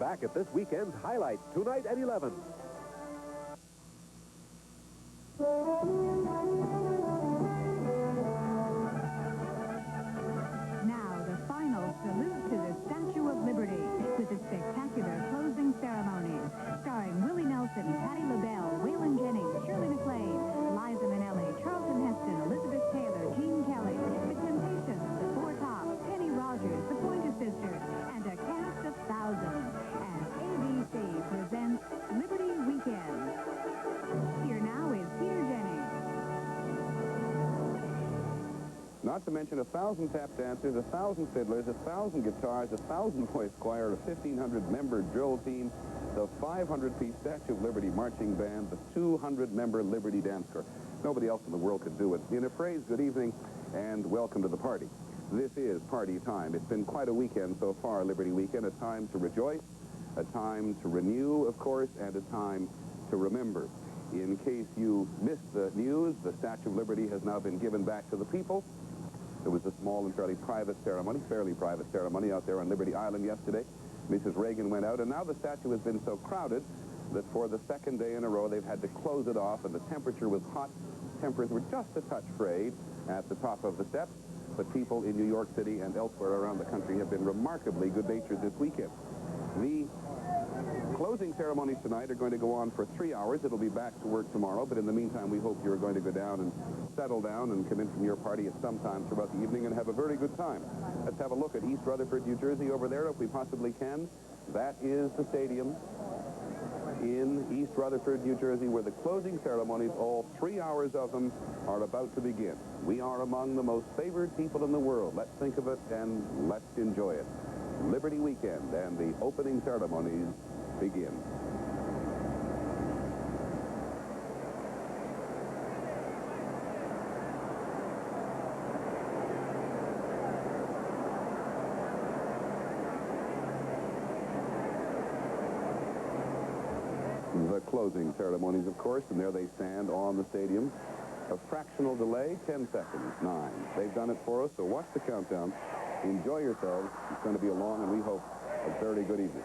back at this weekend's highlights tonight at 11. Now, the final salute to the Statue of Liberty with the spectacular closing ceremonies, starring Willie Nelson, Patti LaBelle, Waylon Jennings, Shirley MacLaine, Liza Minnelli, Charlton Heston, Elizabeth Taylor, Gene Kelly, The Temptations, The Four Tops, Kenny Rogers, The Pointer Sisters, and a cast of thousands as ABC presents Liberty Weekend. Here now is Peter Jennings. Not to mention 1,000 tap dancers, 1,000 fiddlers, 1,000 guitars, 1,000 voice choir, a 1,500-member drill team, the 500-piece Statue of Liberty marching band, the 200-member Liberty Dance Corps. Nobody else in the world could do it. In a phrase, good evening and welcome to the party. This is party time. It's been quite a weekend so far, Liberty Weekend, a time to rejoice, a time to renew, of course, and a time to remember. In case you missed the news, the Statue of Liberty has now been given back to the people. It was a small and fairly private ceremony out there on Liberty Island yesterday. Mrs. Reagan went out, and now the statue has been so crowded that for the second day in a row they've had to close it off, and the temperature was hot. Tempers were just a touch frayed at the top of the steps, but people in New York City and elsewhere around the country have been remarkably good-natured this weekend. The closing ceremonies tonight are going to go on for 3 hours. It'll be back to work tomorrow, but in the meantime, we hope you're going to go down and settle down and come in from your party at some time throughout the evening and have a very good time. Let's have a look at East Rutherford, New Jersey over there, if we possibly can. That is the stadium in East Rutherford, New Jersey, where the closing ceremonies, all 3 hours of them, are about to begin. We are among the most favored people in the world. Let's think of it and let's enjoy it. Liberty Weekend and the opening ceremonies begin. The closing ceremonies, of course, and there they stand on the stadium. A fractional delay, 10 seconds, 9. They've done it for us, so watch the countdown. Enjoy yourselves. It's going to be a long and we hope a very good evening.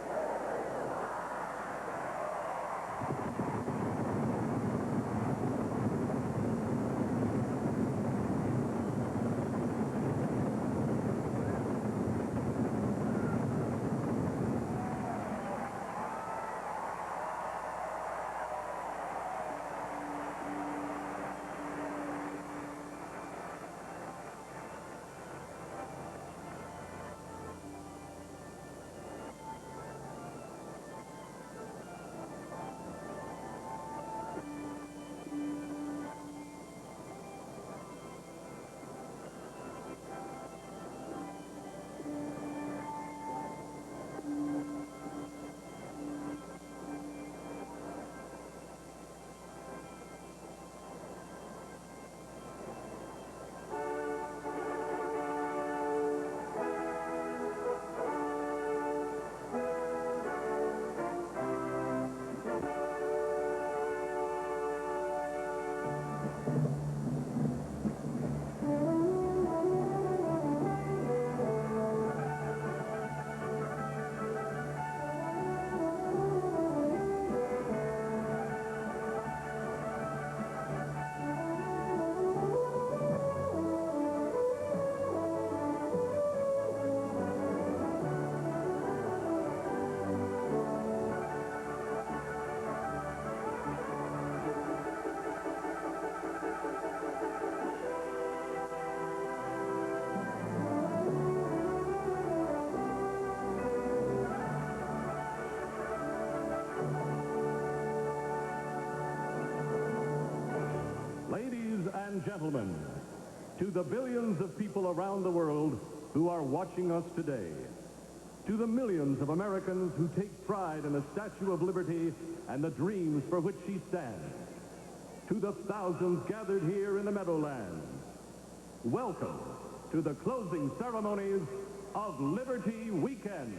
and gentlemen, to the billions of people around the world who are watching us today, to the millions of Americans who take pride in the Statue of Liberty and the dreams for which she stands, to the thousands gathered here in the Meadowlands, welcome to the closing ceremonies of Liberty Weekend.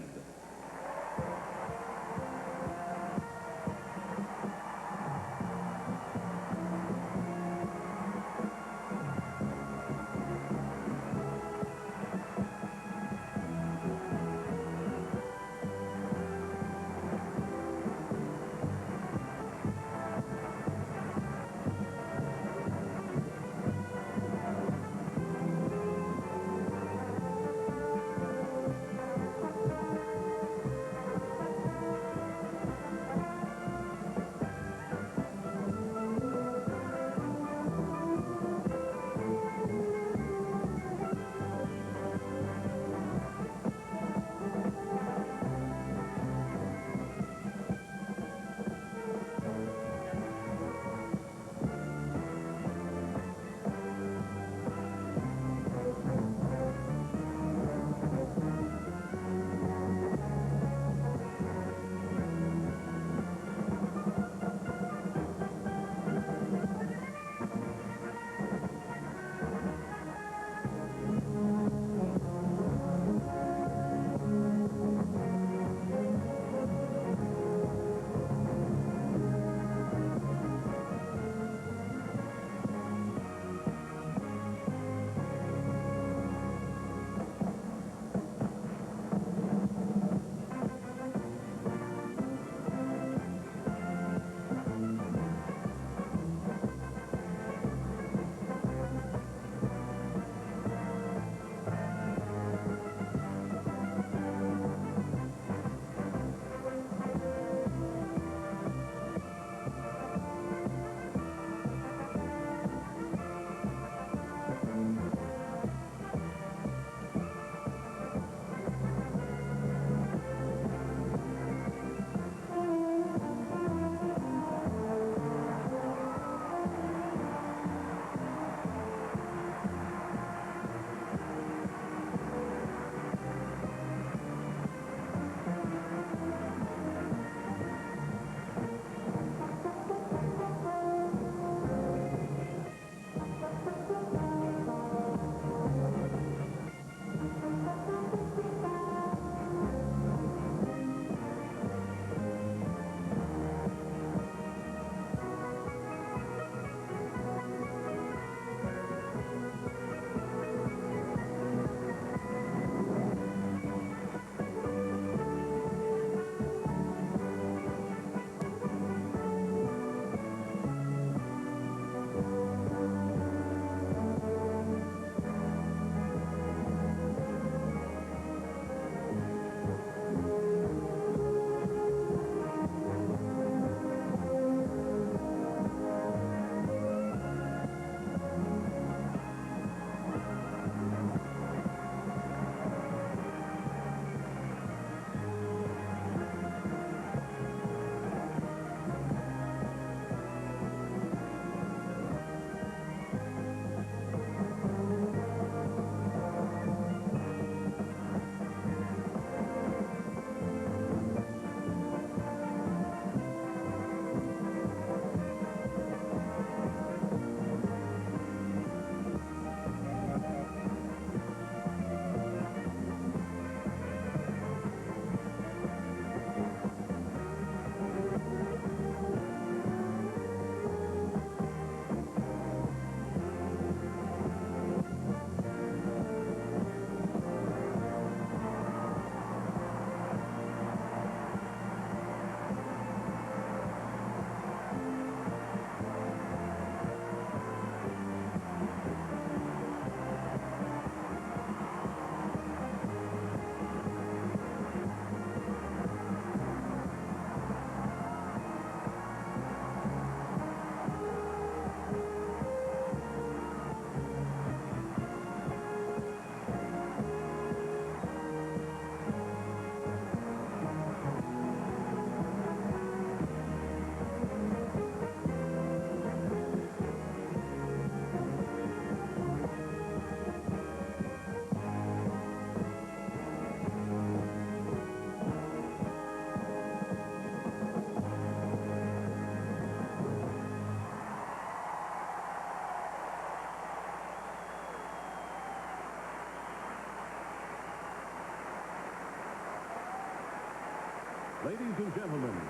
Ladies and gentlemen,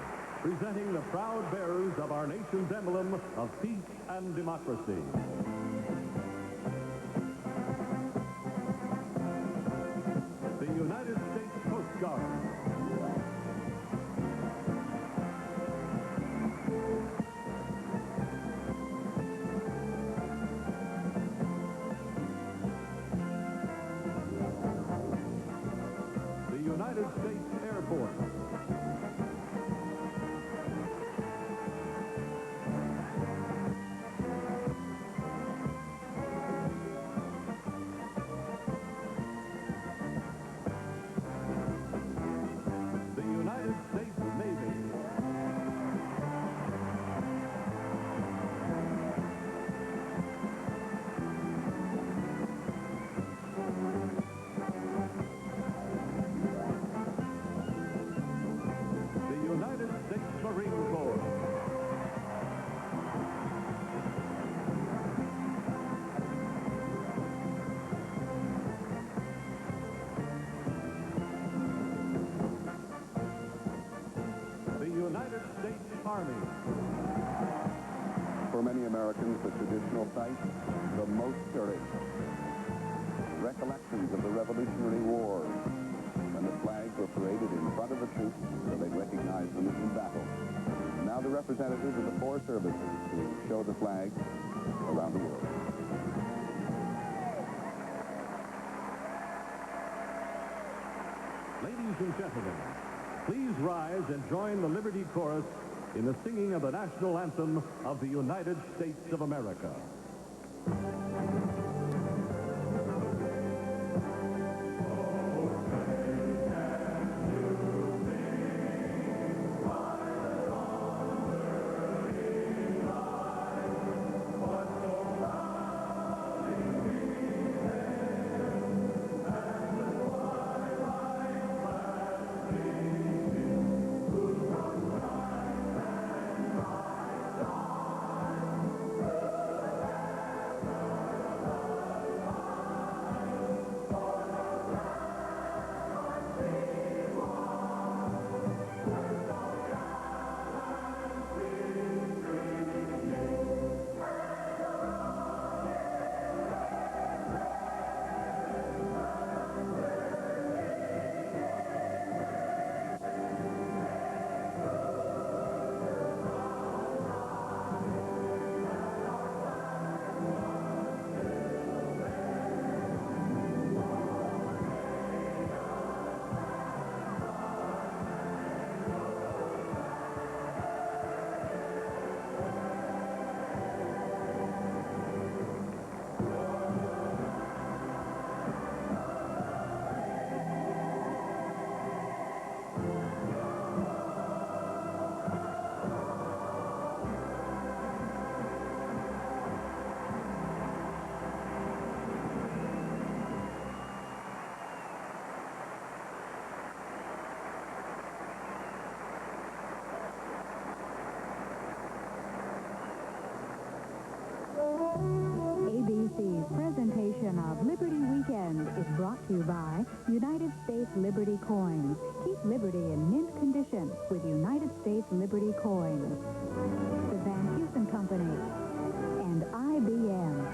presenting the proud bearers of our nation's emblem of peace and democracy. The United States Coast Guard. The United States Air Force. The United States Navy. The United States Marine Corps. The United States Army. For many Americans, the traditional sight, the most stirring. Recollections of the Revolutionary War, when the flags were paraded in front of the troops so they recognized them in battle. Now the representatives of the four services who show the flags around the world. Ladies and gentlemen, please rise and join the Liberty Chorus in the singing of the national anthem of the United States of America. ABC's presentation of Liberty Weekend is brought to you by United States Liberty Coins. Keep Liberty in mint condition with United States Liberty Coins. The Van Heusen Company and IBM.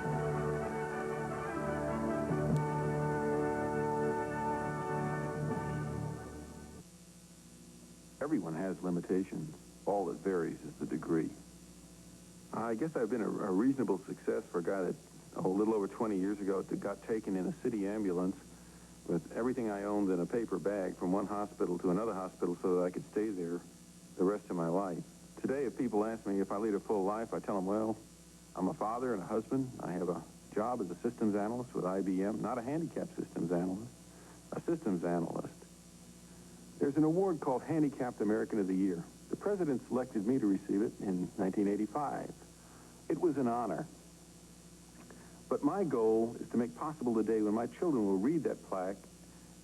Everyone has limitations. All that varies is the degree. I guess I've been a reasonable success for a guy that, a little over 20 years ago, got taken in a city ambulance with everything I owned in a paper bag from one hospital to another hospital so that I could stay there the rest of my life. Today, if people ask me if I lead a full life, I tell them, well, I'm a father and a husband. I have a job as a systems analyst with IBM, not a handicap systems analyst, a systems analyst. There's an award called Handicapped American of the Year. The president selected me to receive it in 1985. It was an honor. But my goal is to make possible the day when my children will read that plaque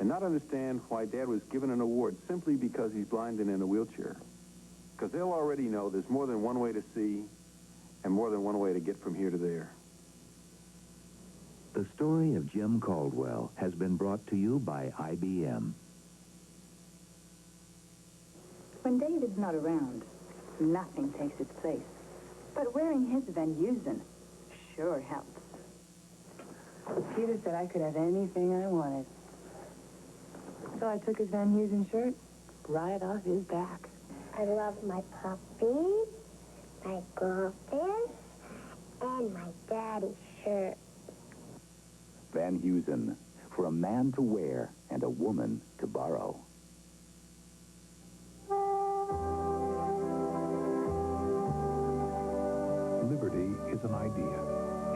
and not understand why Dad was given an award simply because he's blind and in a wheelchair. Because they'll already know there's more than one way to see and more than one way to get from here to there. The story of Jim Caldwell has been brought to you by IBM. When David's not around, nothing takes its place. But wearing his Van Heusen sure helps. Peter said I could have anything I wanted. So I took his Van Heusen shirt right off his back. I love my puppies, my girlfriend, and my daddy's shirt. Van Heusen, for a man to wear and a woman to borrow. Liberty is an idea,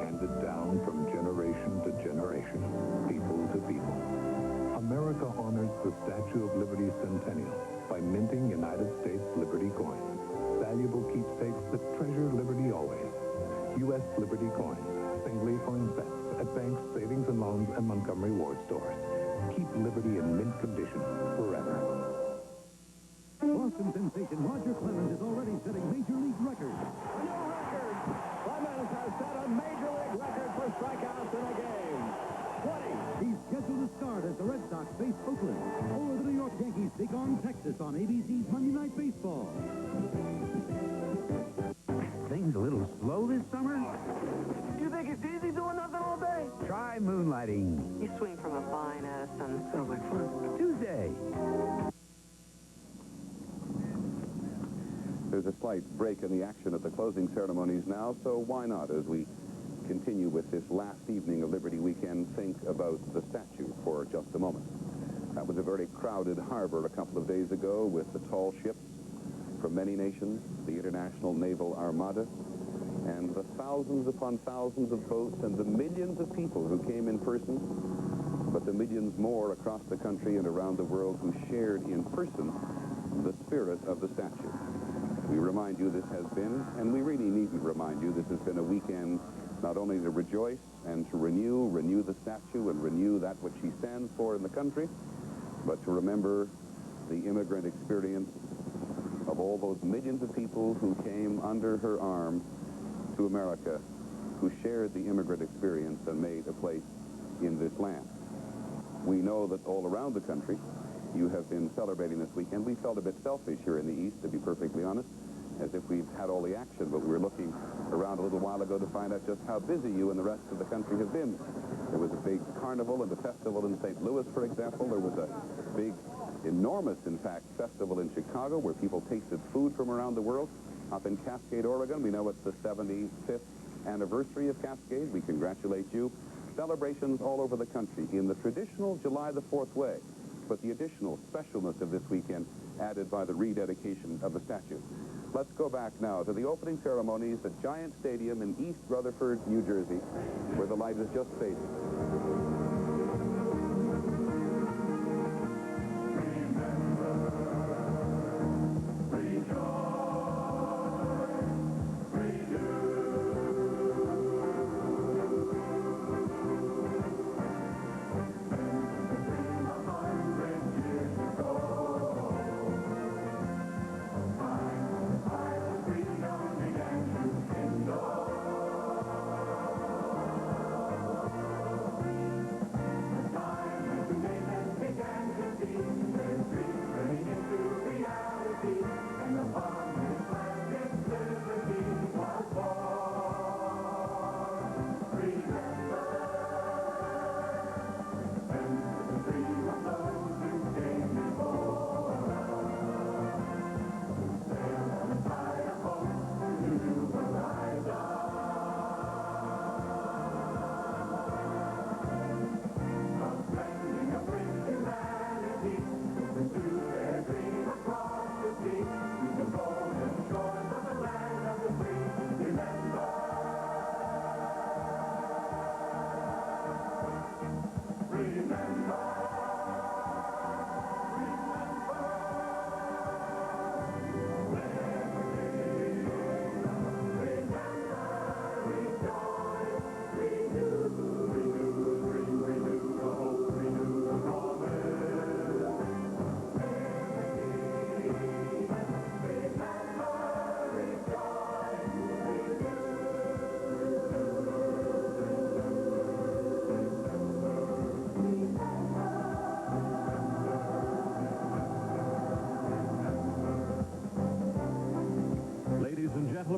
handed down from generation to generation, people to people. America honors the Statue of Liberty centennial by minting United States Liberty coins, valuable keepsakes that treasure liberty always. U.S. Liberty coins, singly or in sets, at banks, savings and loans, and Montgomery Ward stores. Keep Liberty in mint condition forever. Boston sensation Roger Clemens is already setting major league records. Clemens has set a major league record for strikeouts in a game. 20. He's scheduled to start as the Red Sox face Oakland, or the New York Yankees take on Texas on ABC's Monday Night Baseball. Things a little slow this summer? You think it's easy doing nothing all day? Try moonlighting. You swing from a vine, Addison. Sounds like fun. Tuesday. There's a slight break in the action at the closing ceremonies now, so why not, as we continue with this last evening of Liberty Weekend, think about the statue for just a moment. That was a very crowded harbor a couple of days ago with the tall ships from many nations, the International Naval Armada, and the thousands upon thousands of boats and the millions of people who came in person, but the millions more across the country and around the world who shared in person the spirit of the statue. We remind you this has been, and we really needn't remind you, this has been a weekend not only to rejoice and to renew the statue and renew that which she stands for in the country, but to remember the immigrant experience of all those millions of people who came under her arm to America, who shared the immigrant experience and made a place in this land. We know that all around the country, you have been celebrating this weekend. We felt a bit selfish here in the East, to be perfectly honest, as if we've had all the action, but we were looking around a little while ago to find out just how busy you and the rest of the country have been. There was a big carnival and a festival in St. Louis, for example. There was a big, enormous, in fact, festival in Chicago where people tasted food from around the world. Up in Cascade, Oregon, we know it's the 75th anniversary of Cascade. We congratulate you. Celebrations all over the country in the traditional July the 4th way, but the additional specialness of this weekend added by the rededication of the statue. Let's go back now to the opening ceremonies at Giant Stadium in East Rutherford, New Jersey, where the light has just faded.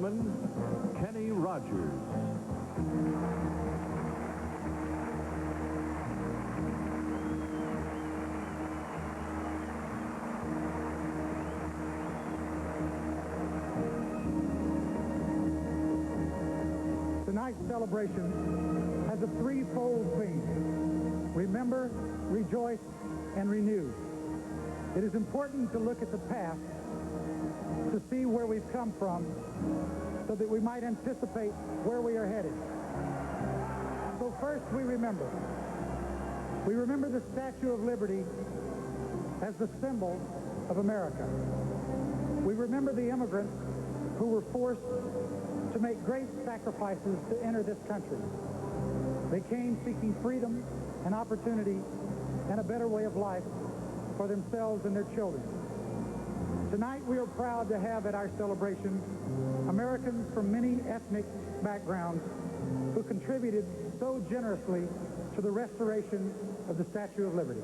gentlemen, Kenny Rogers. Tonight's celebration has a threefold theme: remember, rejoice, and renew. It is important to look at the past to see where we've come from so that we might anticipate where we are headed. So first, we remember. We remember the Statue of Liberty as the symbol of America. We remember the immigrants who were forced to make great sacrifices to enter this country. They came seeking freedom and opportunity and a better way of life for themselves and their children. Tonight we are proud to have at our celebration Americans from many ethnic backgrounds who contributed so generously to the restoration of the Statue of Liberty.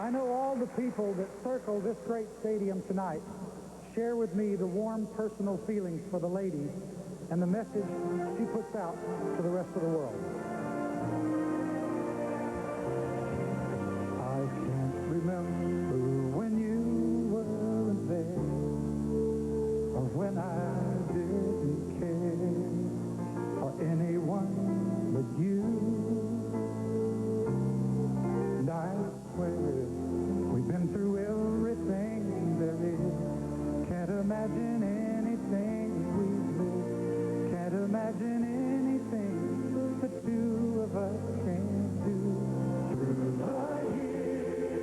I know all the people that circle this great stadium tonight share with me the warm personal feelings for the lady and the message she puts out to the rest of the world. I can't remember when you weren't there, or when I didn't care for anyone but you. And I swear we've been through everything there is. Can't imagine anything we've lived. Can't imagine anything the two of us can't do. Through the years,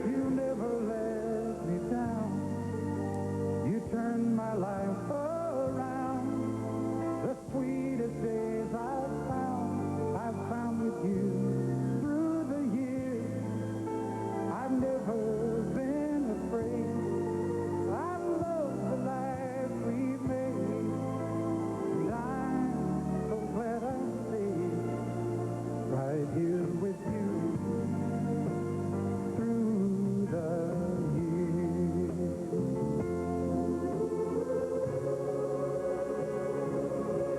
you never let me down. You turned my life around. The sweetest days I've found with you. Through the years, I've never been afraid. I love the life we've made, and I'm so glad I stayed right here with you through the years.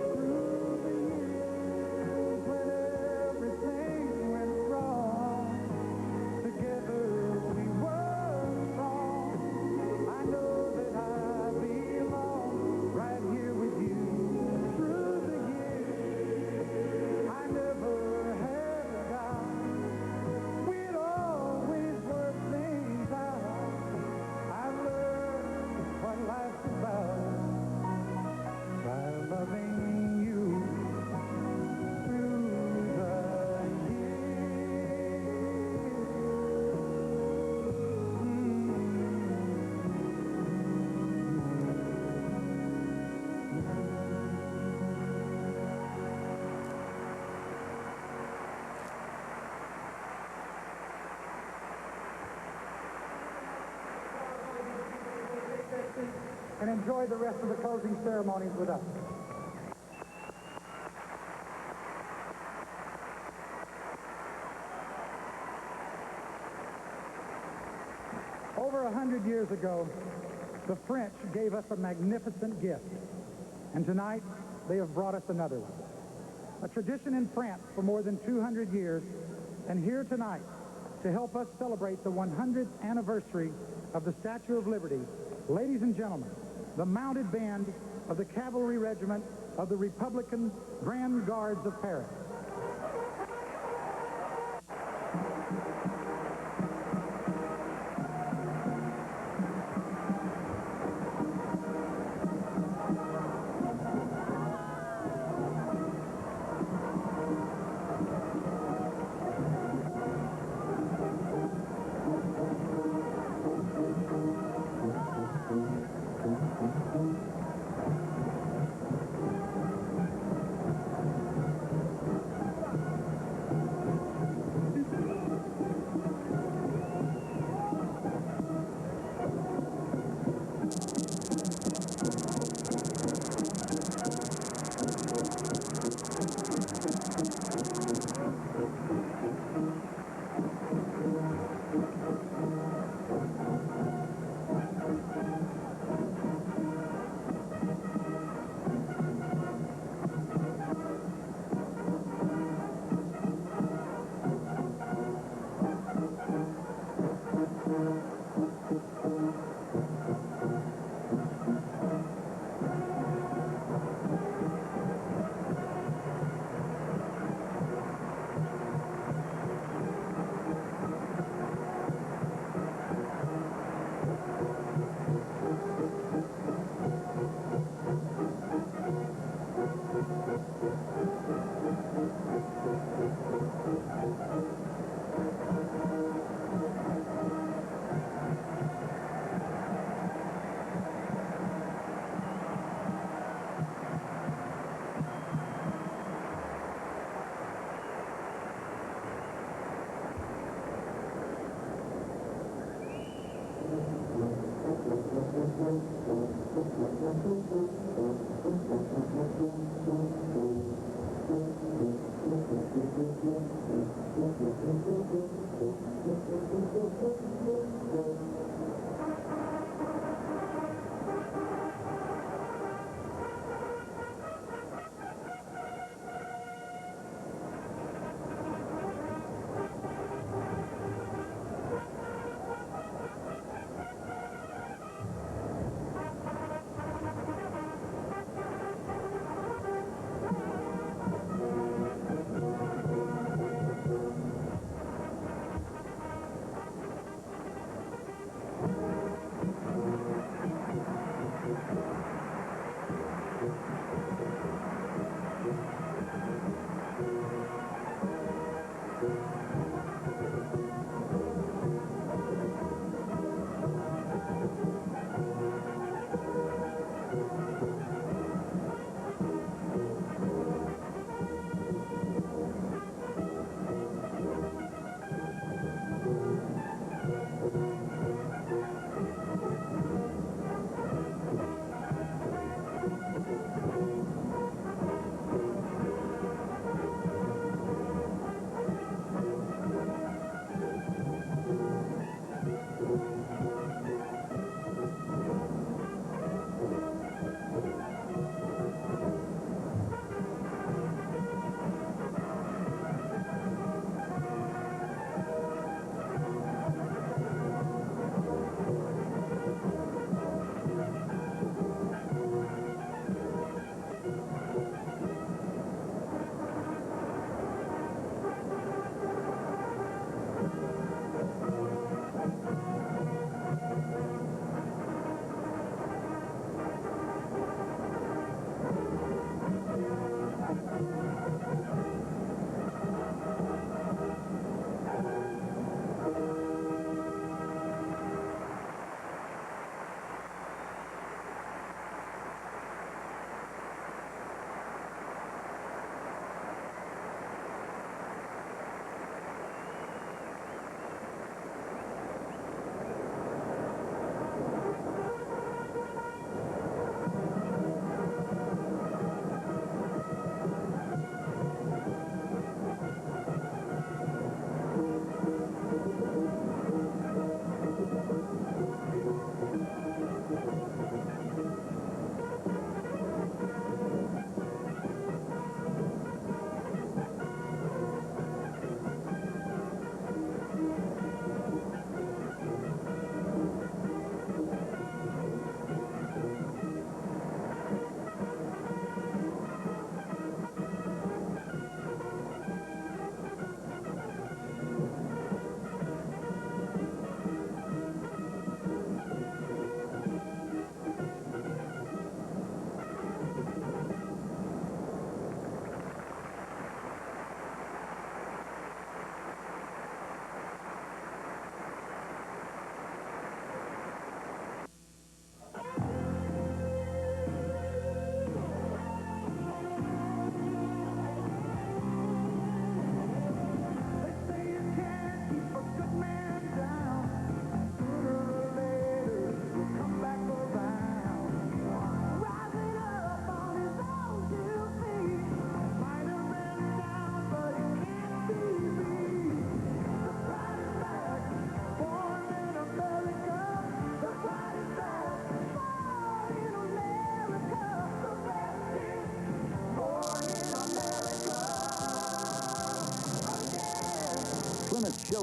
Through the years when everything went wrong, together we were strong. I know that I belong right here with you. Through the years, I never had a doubt. We'd always work things out. I've learned what life's about by loving you through the years. And enjoy the rest of the closing ceremonies with us. over 100 years ago, the French gave us a magnificent gift. And tonight, they have brought us another one. A tradition in France for more than 200 years, and here tonight to help us celebrate the 100th anniversary of the Statue of Liberty, ladies and gentlemen, the mounted band of the Cavalry Regiment of the Republican Grand Guards of Paris.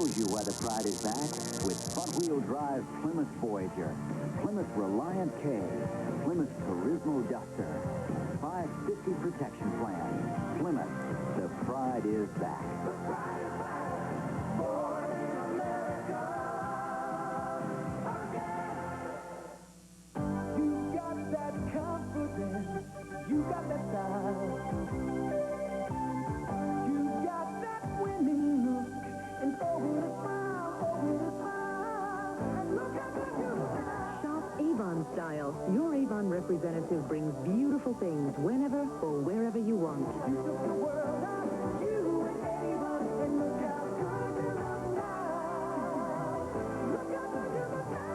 shows you why the pride is back with front-wheel drive Plymouth Voyager, Plymouth Reliant K, Plymouth Turismo Duster, 550 protection plan. Plymouth, the pride is back. You got that confidence, you got that style. You got that winning look, and over a smile, and look at the you. Shop Avon Style. Your Avon representative brings beautiful things whenever or wherever you want. You took the world out, you and Avon, and look how good you look now. Look how good you look now.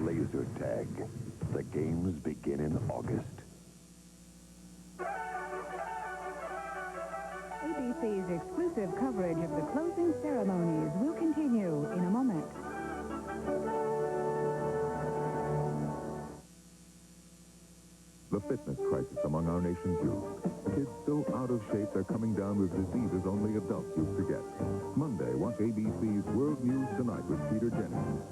Laser tag. The games begin in August. ABC's exclusive coverage of the closing ceremonies will continue in a moment. The fitness crisis among our nation's youth. Kids so out of shape they're coming down with diseases only adults used to get. Monday, watch ABC's World News Tonight with Peter Jennings.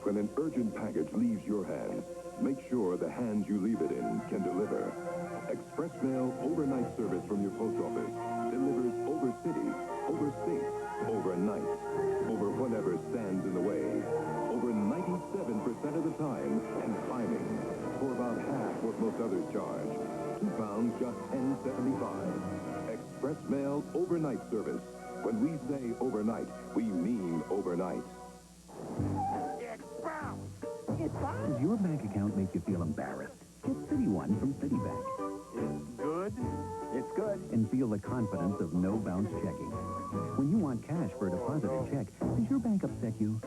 When an urgent package leaves your hands, make sure the hands you leave it in can deliver. Express Mail overnight service from your post office delivers over city, over state, overnight, over whatever stands in the way, over 97% of the time, and climbing, for about half what most others charge. £2, just $10.75. Express Mail overnight service. When we say overnight, we mean overnight. Does your bank account make you feel embarrassed? Get City One from Citibank. It's good. It's good. And feel the confidence of no-bounce checking. When you want cash for a deposit or check, does your bank upset you?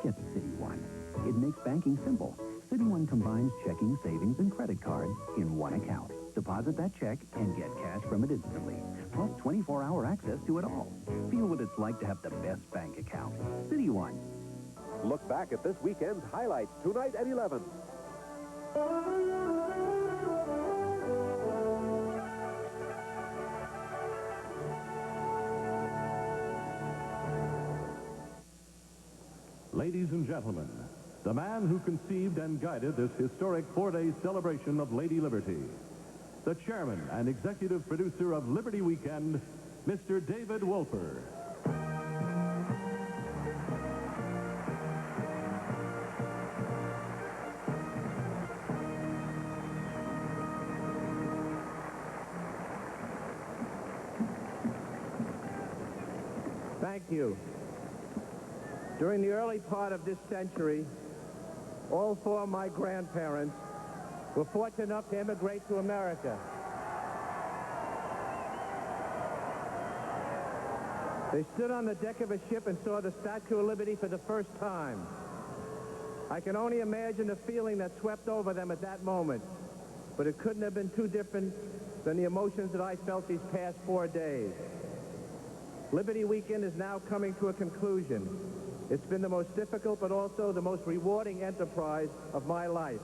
Get City One. It makes banking simple. City One combines checking, savings, and credit cards in one account. Deposit that check and get cash from it instantly. Plus 24-hour access to it all. Feel what it's like to have the best bank account. City One. Look back at this weekend's highlights tonight at 11. Ladies and gentlemen, the man who conceived and guided this historic 4-day celebration of Lady Liberty, the chairman and executive producer of Liberty Weekend, Mr. David Wolper. Thank you. During the early part of this century, all four of my grandparents were fortunate enough to immigrate to America. They stood on the deck of a ship and saw the Statue of Liberty for the first time. I can only imagine the feeling that swept over them at that moment, but it couldn't have been too different than the emotions that I felt these past 4 days. Liberty Weekend is now coming to a conclusion. It's been the most difficult but also the most rewarding enterprise of my life.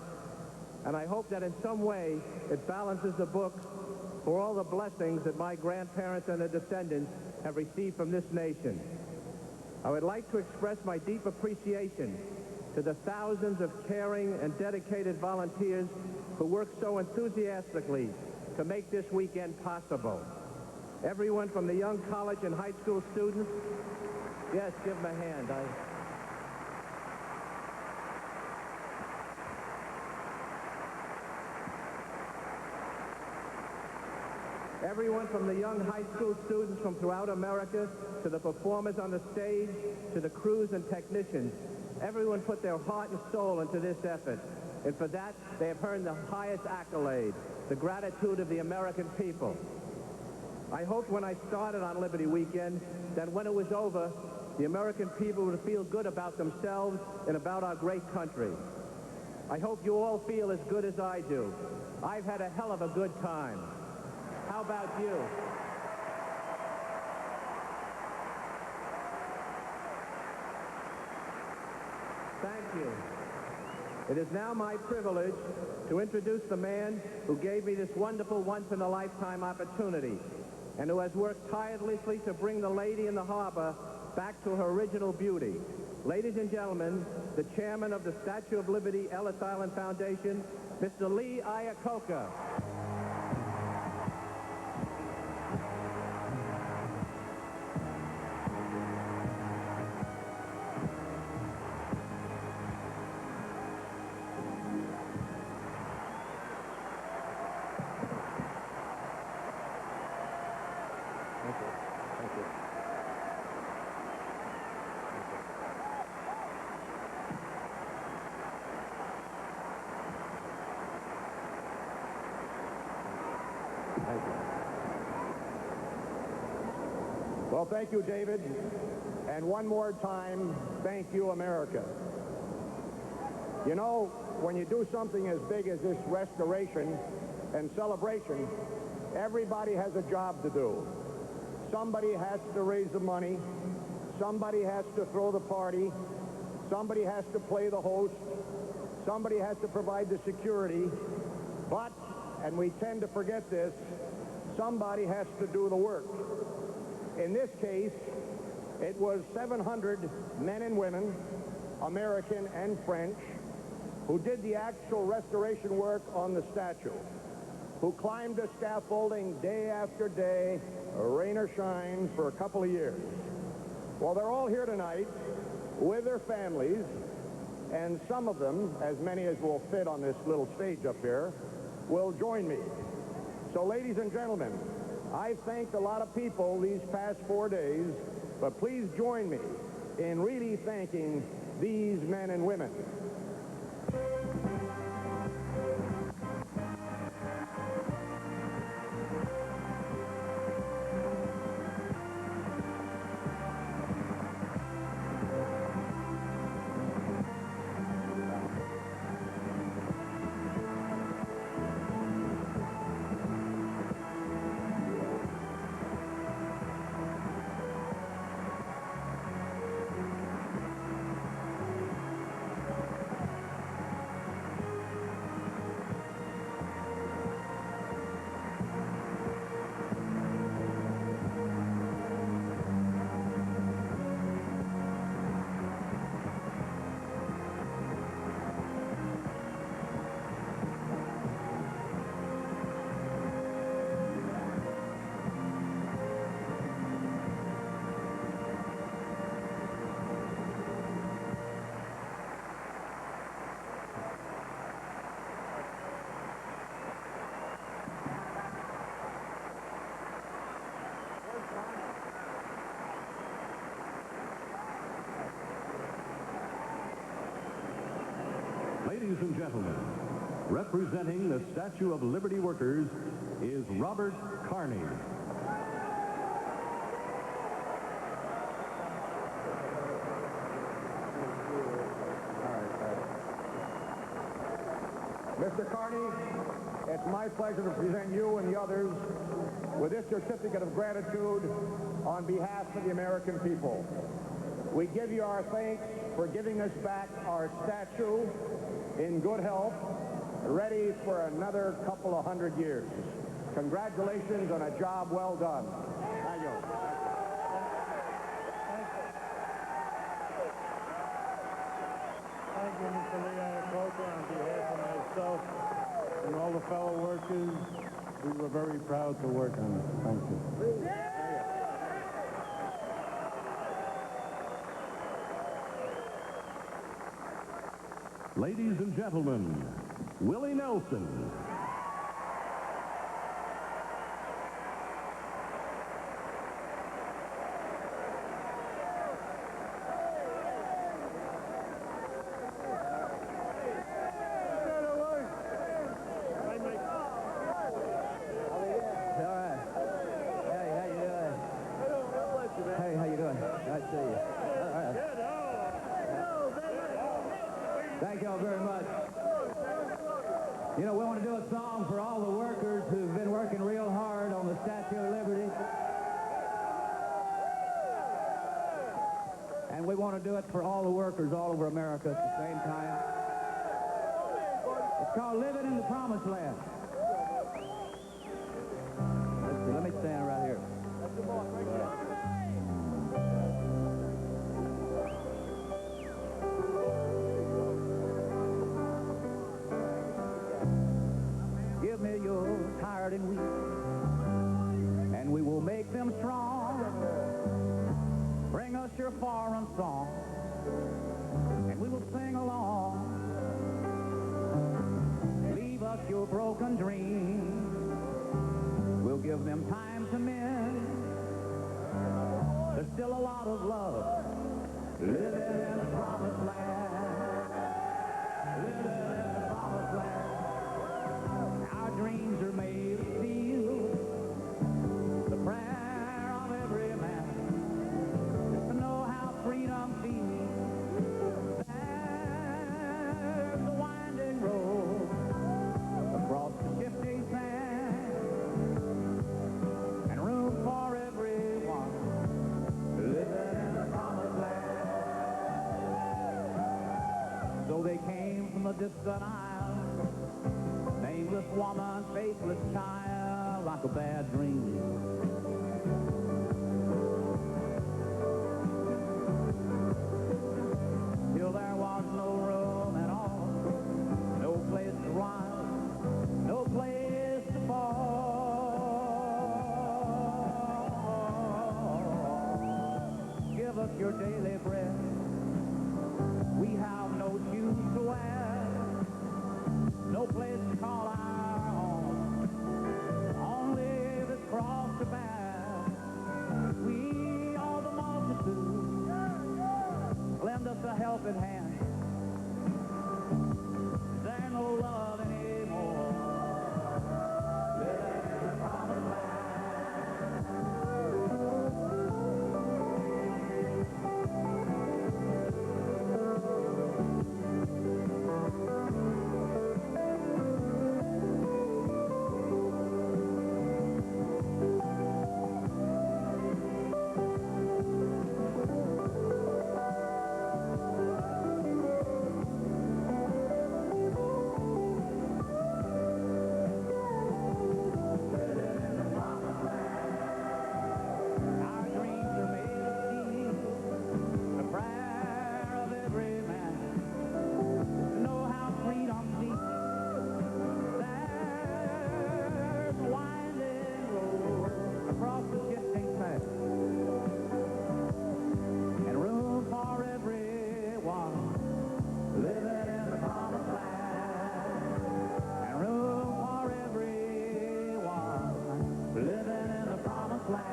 And I hope that in some way it balances the books for all the blessings that my grandparents and their descendants have received from this nation. I would like to express my deep appreciation to the thousands of caring and dedicated volunteers who work so enthusiastically to make this weekend possible. Everyone from the young college and high school students. Yes, give them a hand. Everyone from the young high school students from throughout America to the performers on the stage to the crews and technicians. Everyone put their heart and soul into this effort. And for that, they have earned the highest accolade, the gratitude of the American people. I hoped when I started on Liberty Weekend that when it was over, the American people to feel good about themselves and about our great country. I hope you all feel as good as I do. I've had a hell of a good time. How about you? Thank you. It is now my privilege to introduce the man who gave me this wonderful once-in-a-lifetime opportunity and who has worked tirelessly to bring the lady in the harbor back to her original beauty. Ladies and gentlemen, the chairman of the Statue of Liberty Ellis Island Foundation, Mr. Lee Iacocca. Well, thank you, David. And one more time, thank you, America. You know, when you do something as big as this restoration and celebration, everybody has a job to do. Somebody has to raise the money. Somebody has to throw the party. Somebody has to play the host. Somebody has to provide the security. But, and we tend to forget this, somebody has to do the work. In this case, it was 700 men and women, American and French, who did the actual restoration work on the statue, who climbed the scaffolding day after day, rain or shine, for a couple of years. Well, they're all here tonight with their families, and some of them, as many as will fit on this little stage up here, will join me. So, ladies and gentlemen, I've thanked a lot of people these past 4 days, but please join me in really thanking these men and women. Ladies and gentlemen, representing the Statue of Liberty workers is Robert Carney. Mr. Carney, it's my pleasure to present you and the others with this certificate of gratitude on behalf of the American people. We give you our thanks for giving us back our statue in good health, ready for another couple of 100 years. Congratulations on a job well done. Thank you. Thank you, Mr. Lee Iacocca. On behalf of myself and all the fellow workers, we were very proud to work on it. Thank you. Ladies and gentlemen, Willie Nelson. Hey, how you doing? Nice to see you. You know, we want to do a song for all the workers who've been working real hard on the Statue of Liberty. And we want to do it for all the workers all over America at the same time. It's called Living in the Promised Land. Let's see, let me stand right here. Give me your tired and weak, and we will make them strong. Bring us your foreign song, and we will sing along. Leave us your broken dreams, we'll give them time to mend. There's still a lot of love living in the promised land. Living in the promised land. Our dreams are made of steel. The prayer of every man is to know how freedom feels. There's a winding road across the shifting sand, and room for everyone living in the promised land. So they came from the distant isle, nameless woman, faithless child, like a bad dream. Till there was no room at all, no place to run, no place to fall. Give us your daily bread, we have no shoes to wear, no place to call our own, only this cross to bear. We are the multitude, lend us a helping hand. Is there no love anymore? Living in the promised land.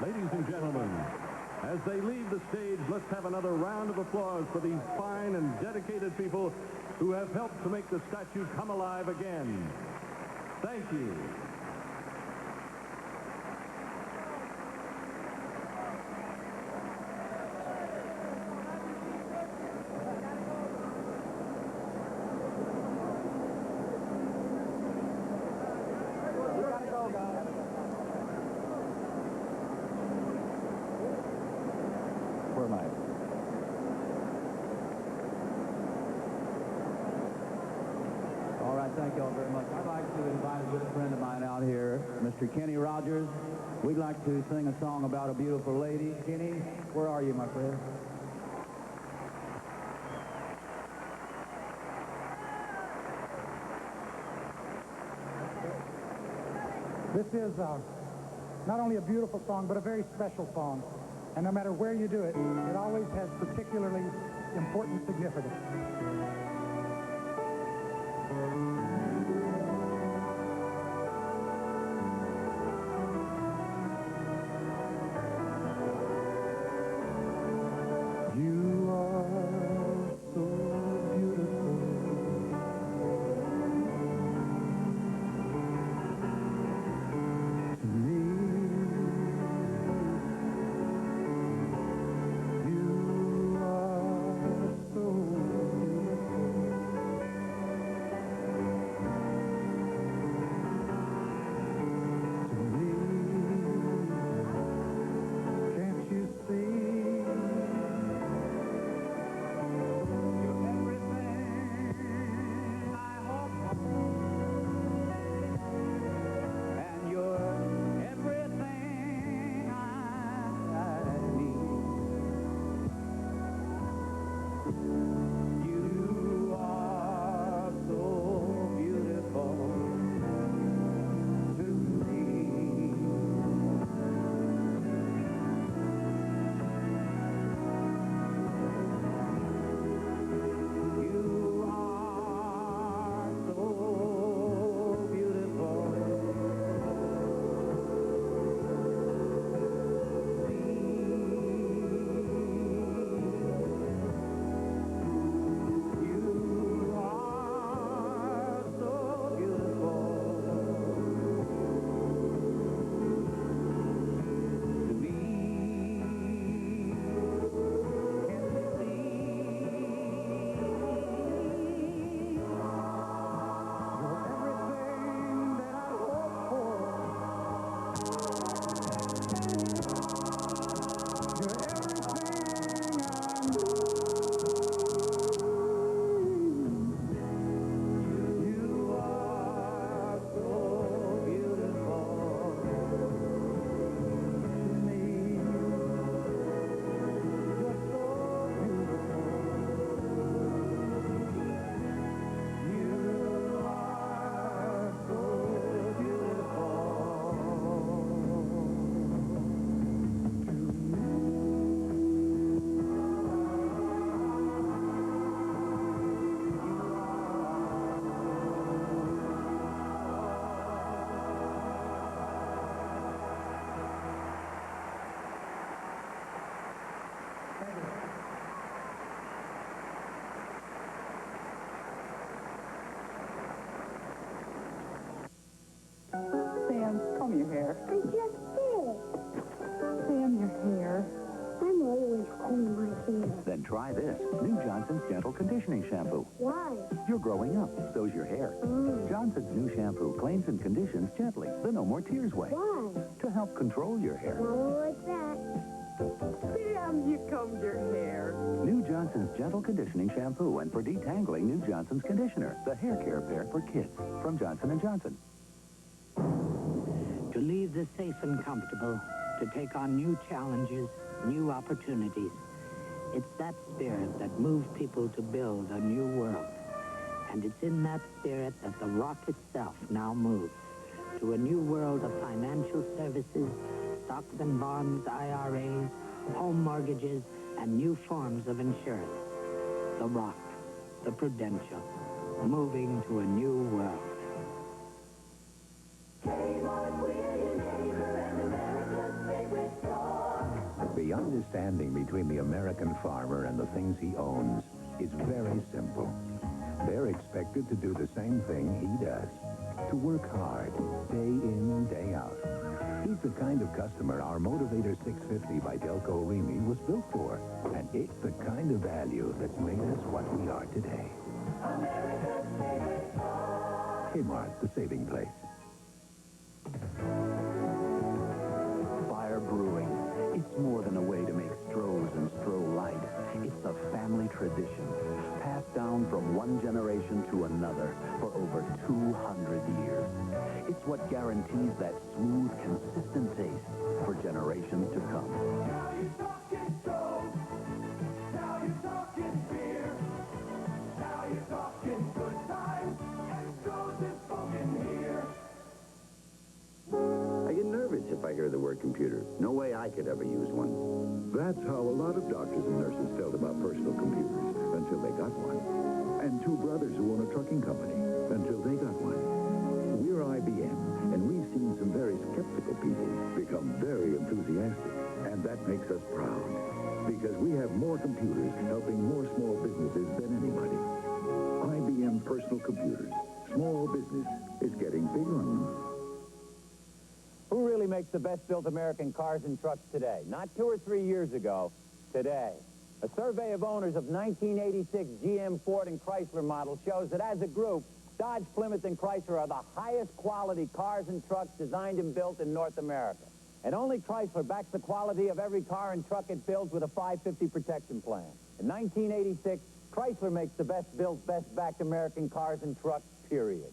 Ladies and gentlemen, as they leave the stage, let's have another round of applause for these fine and dedicated people who have helped to make the statue come alive again. Thank you. Where am I? All right, thank you all very much. I'd like to invite a good friend of mine out here, Mr. Kenny Rogers. We'd like to sing a song about a beautiful lady. Kenny, where are you, my friend? This is not only a beautiful song, but a very special song. And no matter where you do it, it always has particularly important significance. You are so beautiful. this, new Johnson's Gentle Conditioning Shampoo. Why? You're growing up, so's your hair. Johnson's new shampoo cleans and conditions gently, the No More Tears way. Why? To help control your hair. Mama like that. Sam, you combed your hair. New Johnson's Gentle Conditioning Shampoo, and for detangling, new Johnson's Conditioner, the hair care pair for kids. From Johnson & Johnson. To leave the safe and comfortable, to take on new challenges, new opportunities. It's that spirit that moves people to build a new world. And it's in that spirit that the rock itself now moves to a new world of financial services, stocks and bonds, IRAs, home mortgages, and new forms of insurance. The rock, the Prudential, moving to a new world. The understanding between the American farmer and the things he owns is very simple. They're expected to do the same thing he does, to work hard, day in, day out. He's the kind of customer our Motivator 650 by Delco Remy was built for, and it's the kind of value that's made us what we are today. Kmart, the saving place. Fire Brewing. It's more than a way to make Strohs and Stroh Light. It's a family tradition, passed down from one generation to another for over 200 years. It's what guarantees that smooth, consistent taste for generations to come. Now you're talking Stroh. Now you're talking beer. Now you're talking good times. And Stroh's is spoken here. I get nervous if I hear the word computer. No way I could ever use one. That's how a lot of doctors and nurses felt about personal computers until they got one. And two brothers who own a trucking company until they got one. We're IBM, and we've seen some very skeptical people become very enthusiastic. And that makes us proud, because we have more computers helping more small businesses than anybody. IBM personal computers. Small business is getting big on them. Who really makes the best-built American cars and trucks today? Not 2 or 3 years ago, today. A survey of owners of 1986 GM, Ford, and Chrysler models shows that as a group, Dodge, Plymouth, and Chrysler are the highest quality cars and trucks designed and built in North America. And only Chrysler backs the quality of every car and truck it builds with a 550 protection plan. In 1986, Chrysler makes the best-built, best-backed American cars and trucks, period.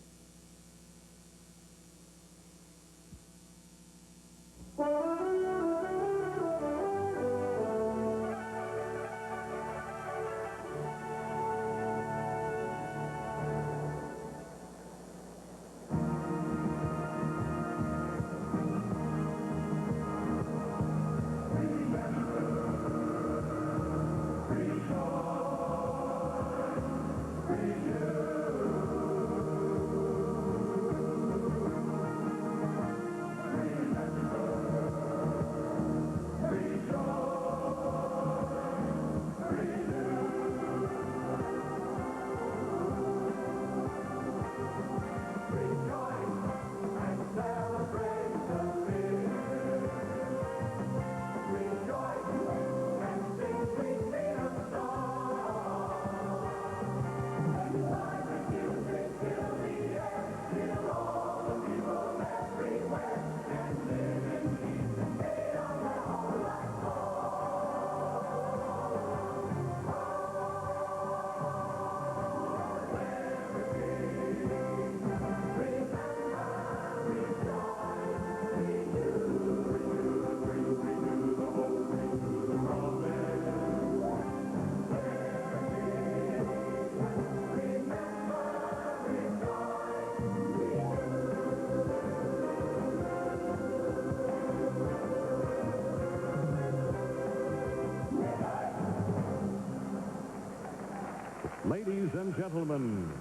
Ladies and gentlemen,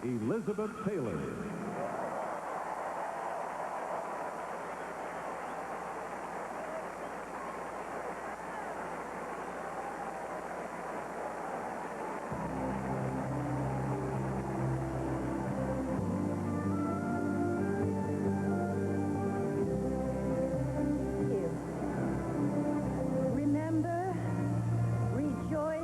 Elizabeth Taylor. Remember, rejoice,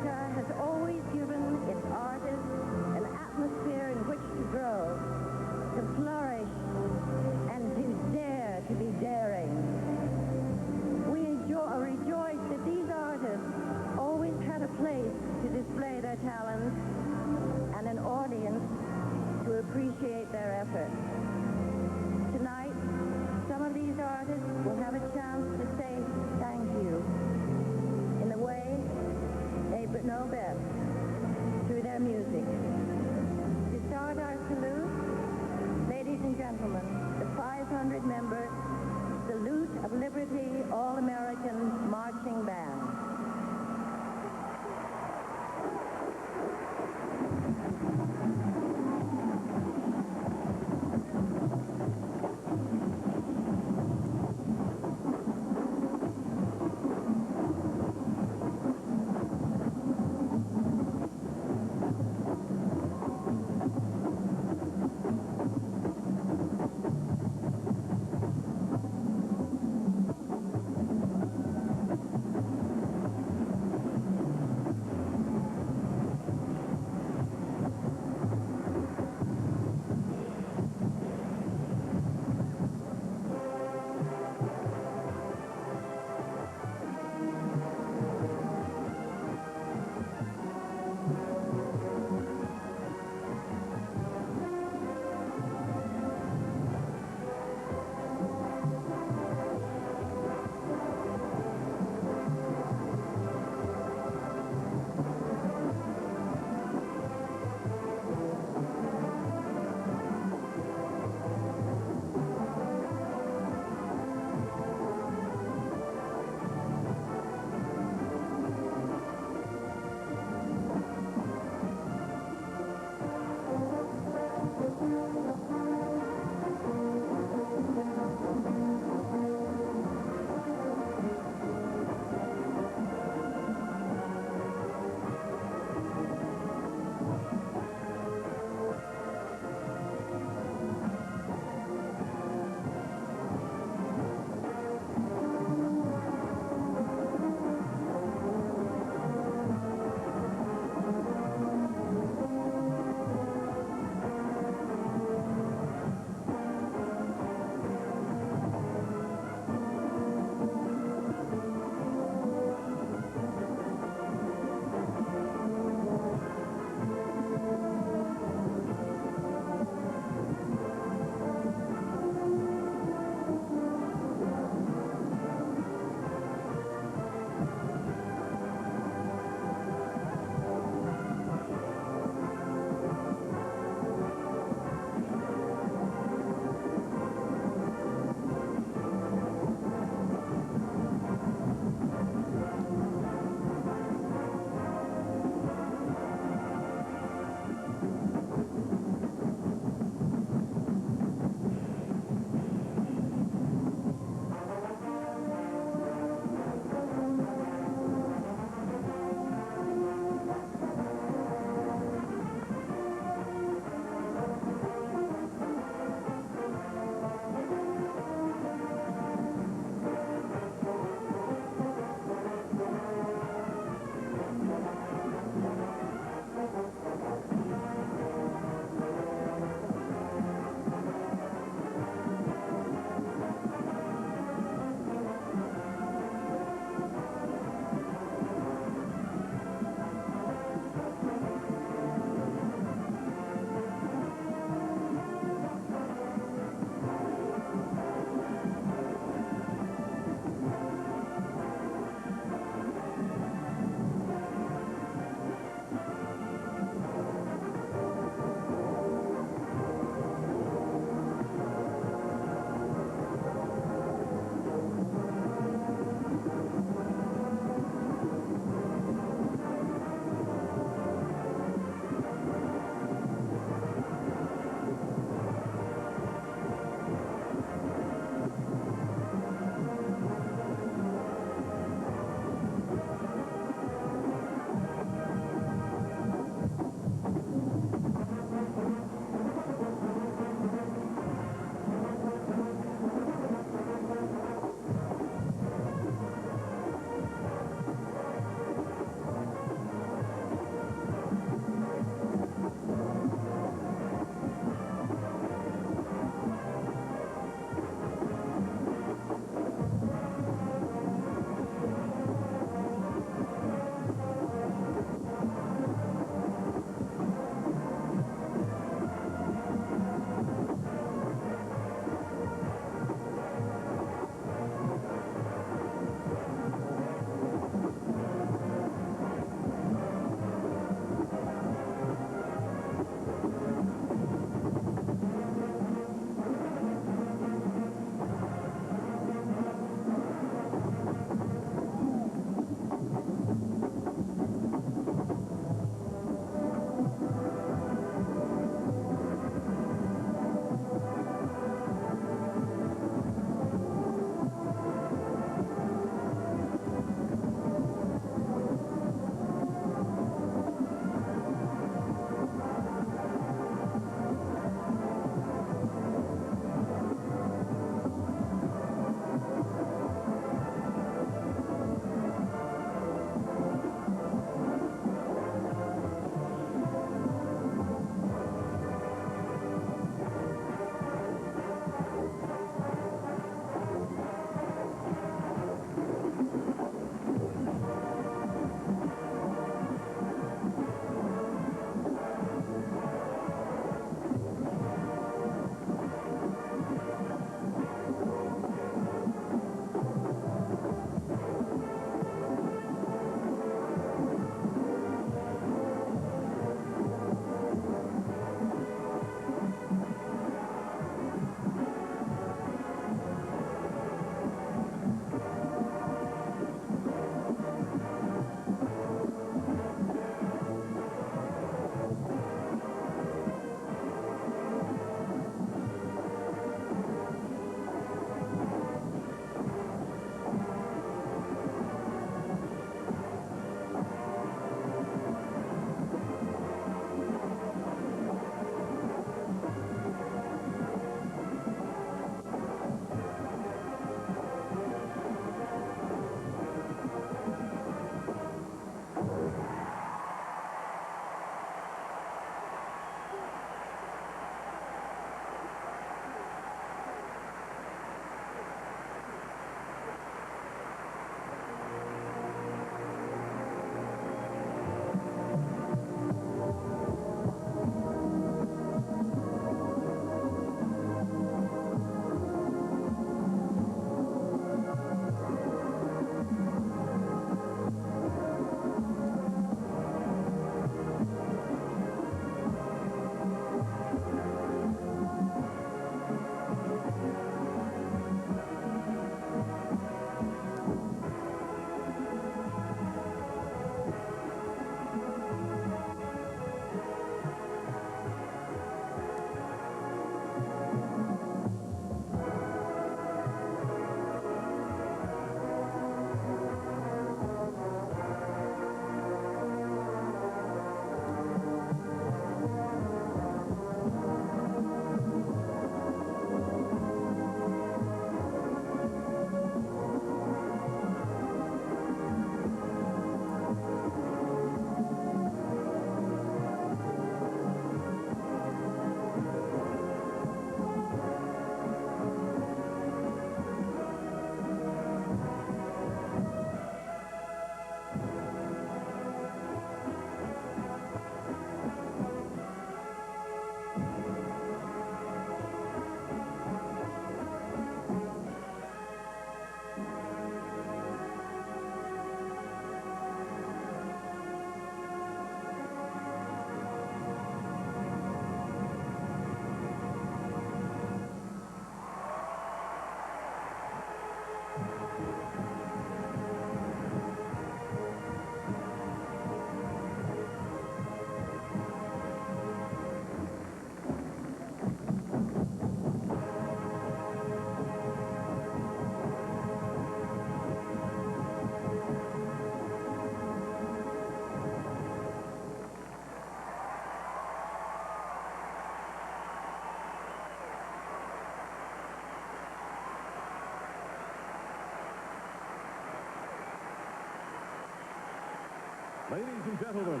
Ladies and gentlemen,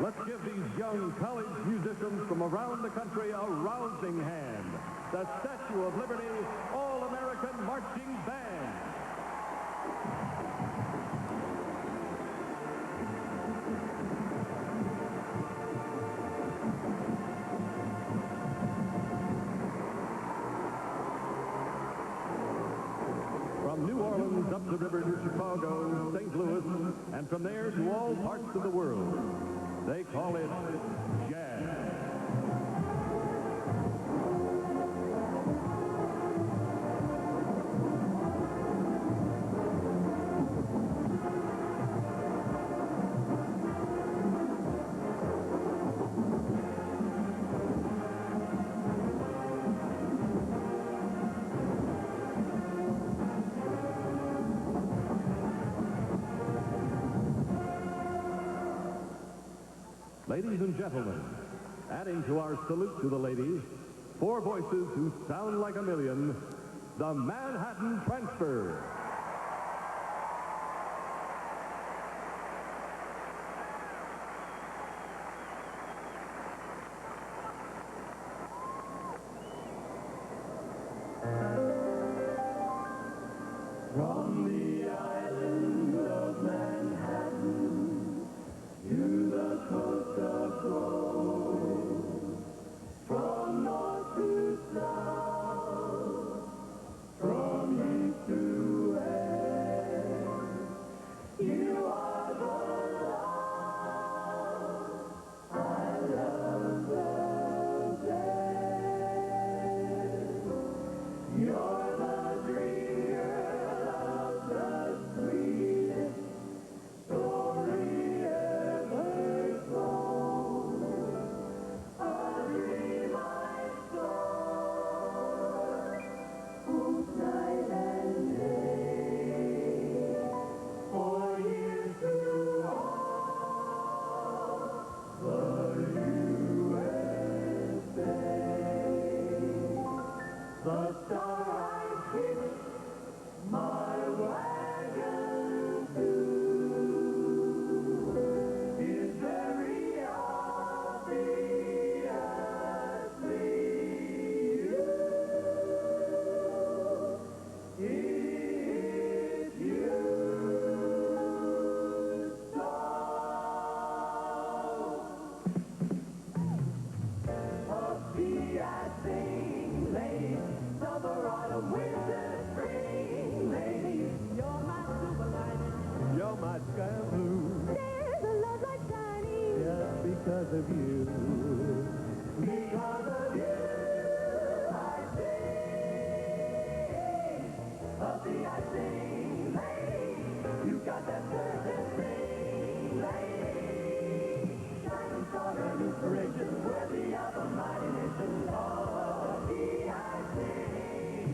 let's give these young college musicians from around the country a rousing hand. The Statue of Liberty All-American Marching Band. From New Orleans up the river to Chicago, St. Louis, and from there to all parts of the world, they call it jazz. Ladies and gentlemen, adding to our salute to the ladies, four voices who sound like a million, the Manhattan Transfer. From the island of Manhattan to the coast of gold, from north to south, from east to west, you are the love I love the best. You're the dream girl of the sweetest story ever told. A dream I saw, whose night and day, for years to all the USA. The star I hitched my wagon to is very obviously you. It's you. So, Puppy, I sing, lady, summer, autumn, winter, spring, lady, you're my superlight. You're my sky blue, There's a love light shining just because of you. because of you. I sing, Puppy, I sing, lady, you got that certain thing, lady, shining star and inspiration, worthy of a mighty nation. Puppy, I sing.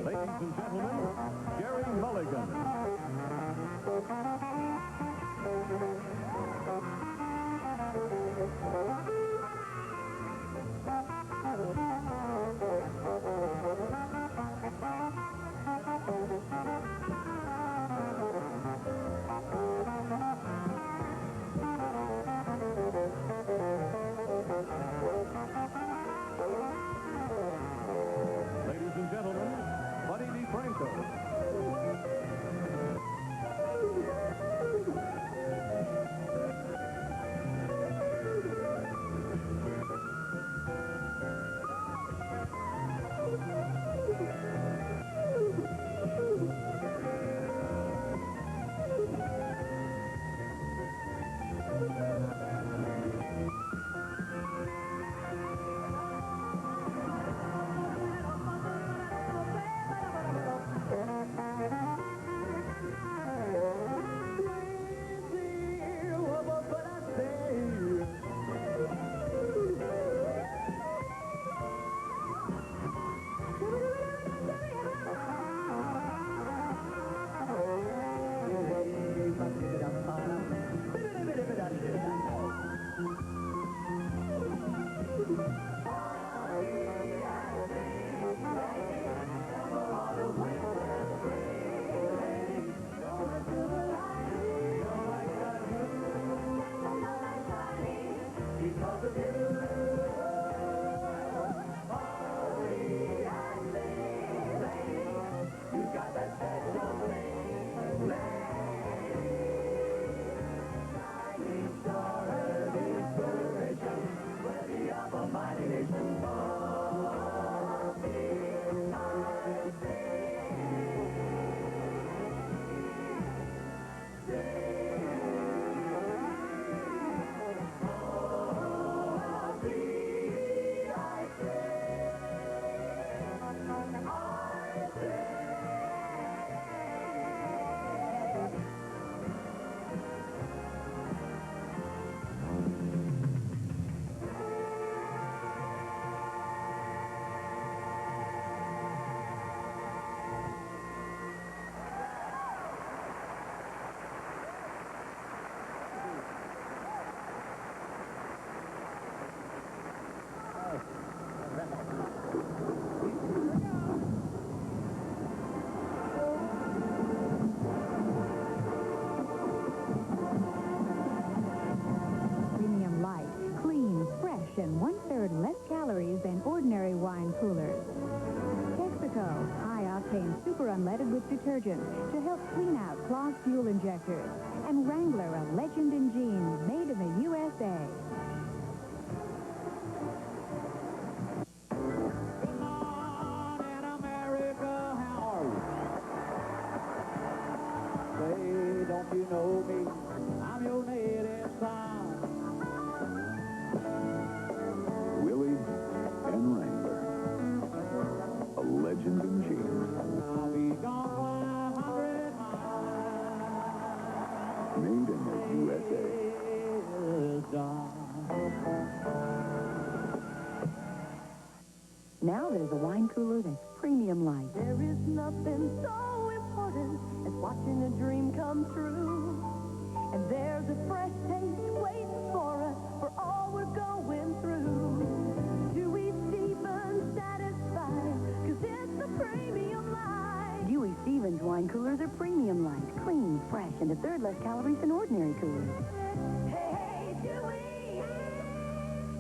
Ladies and gentlemen, Jerry Mulligan. detergent to help clean out clogged fuel injectors. And Wrangler, a legend in jeans made in the USA. Say, don't you know me? I'm your native son. Willie and Wrangler, a legend in jeans. I'll be gone 500 miles. Made in the USA. Now there's a wine cooler that's premium light. There is nothing so important as watching a dream come true. And there's a fresh taste waiting for us for all we're going through. Dewey Stevens satisfied, 'cause it's a premium light. Dewey Stevens wine coolers are premium light, clean, fresh, and a third less calories than ordinary coolers. Hey, hey, Dewey,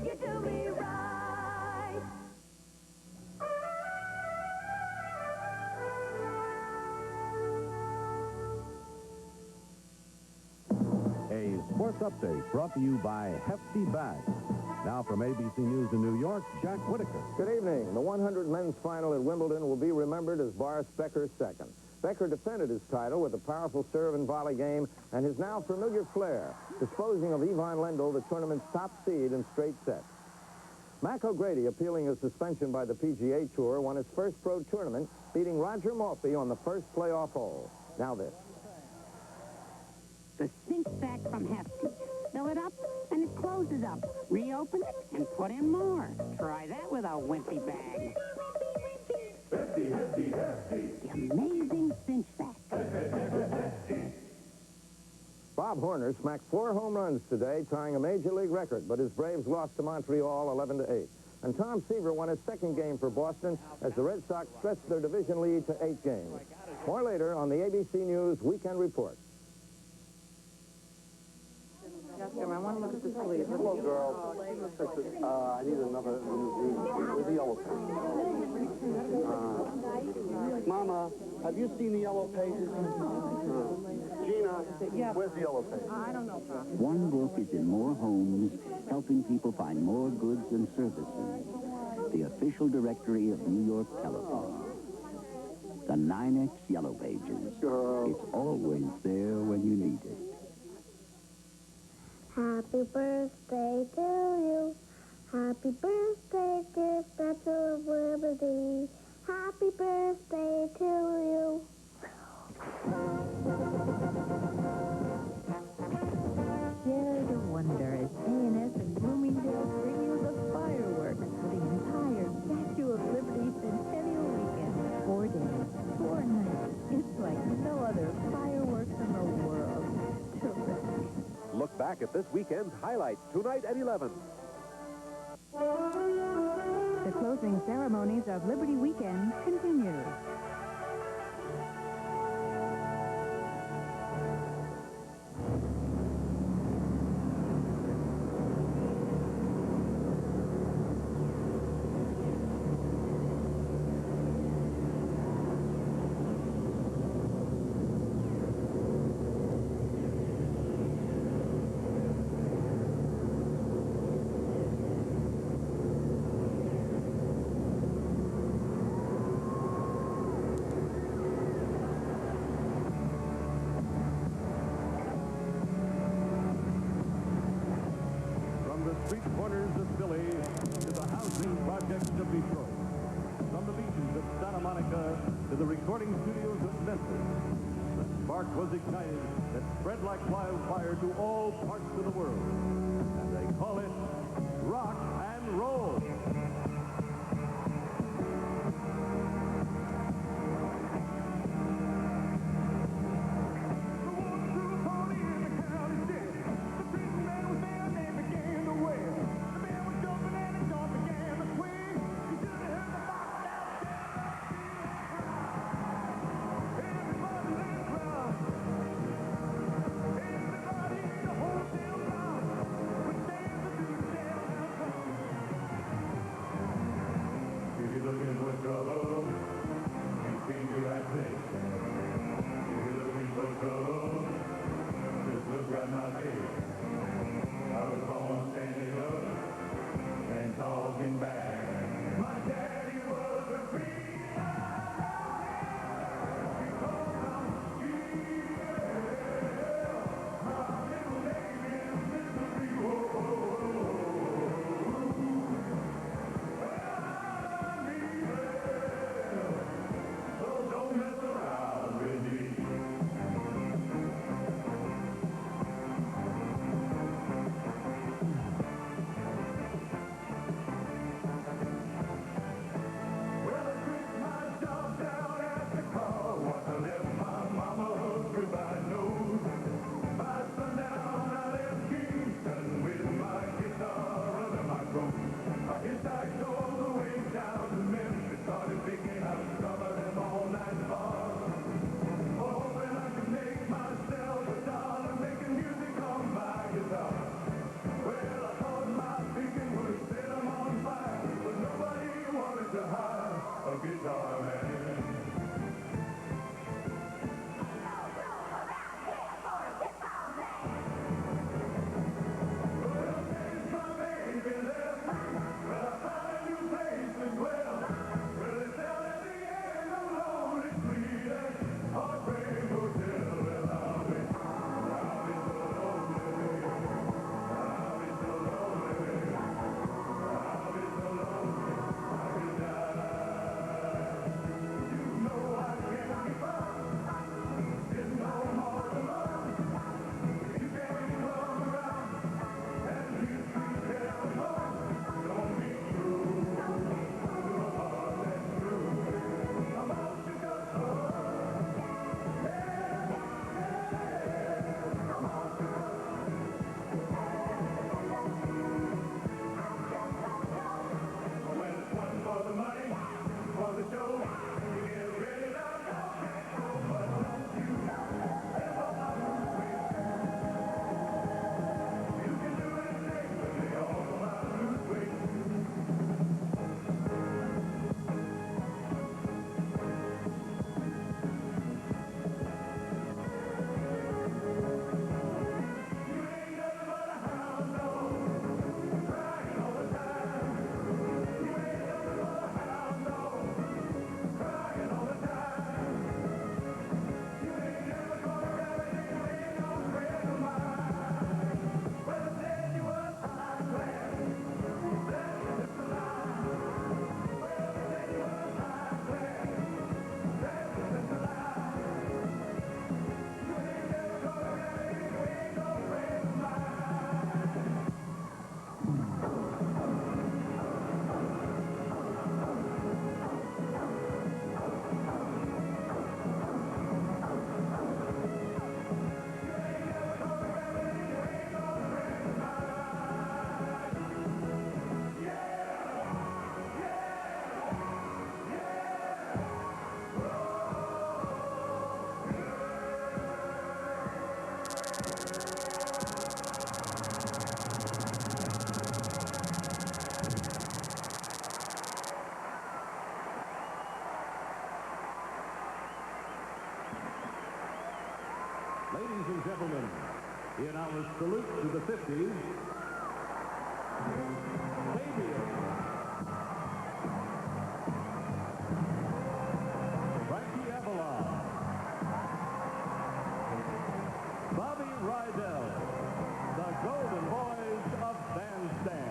you do me right. A sports update brought to you by Hefty Bags. Now from ABC News in New York, Jack Whitaker. Good evening. The 100 men's final at Wimbledon will be remembered as Boris Becker's second. Becker defended his title with a powerful serve and volley game and his now familiar flair, disposing of Ivan Lendl, the tournament's top seed, in straight sets. Mac O'Grady, appealing a suspension by the PGA Tour, won his first pro tournament, beating Roger Maltby on the first playoff hole. Now this. The cinch back from Hefty. Fill it up, and it closes up. Reopen it, and put in more. Try that with a wimpy bag. Hefty, hefty, hefty. The amazing cinch back. Bob Horner smacked 4 home runs today, tying a Major League record, but his Braves lost to Montreal 11-8. And Tom Seaver won his second game for Boston as the Red Sox stretched their division lead to 8 games. More later on the ABC News Weekend Report. Jessica, I want to look at the sleeve. Hello, girl. I need another with the yellow page. Mama, have you seen the yellow pages? Gina, where's the yellow page? I don't know, Pop. One book is in more homes, helping people find more goods and services. The official directory of New York Telephone. The 9X Yellow Pages. It's always there when you need it. Happy birthday to you. Happy birthday, dear Statue of Liberty. Happy birthday to you. Share the wonder as A&S and Bloomingdale bring you the fireworks for the entire Statue of Liberty Centennial Weekend. 4 days, 4 nights. It's like no other fireworks in the world. Terrific. Look back at this weekend's highlights tonight at 11. The closing ceremonies of Liberty Weekend continue. street corners of Philly to the housing projects of Detroit. From the beaches of Santa Monica to the recording studios of Memphis, the spark was ignited that spread like wildfire to all parts of the world. And they call it rock and roll. gentlemen, in our salute to the 50s, Fabian, Frankie Avalon, Bobby Rydell, the Golden Boys of Bandstand.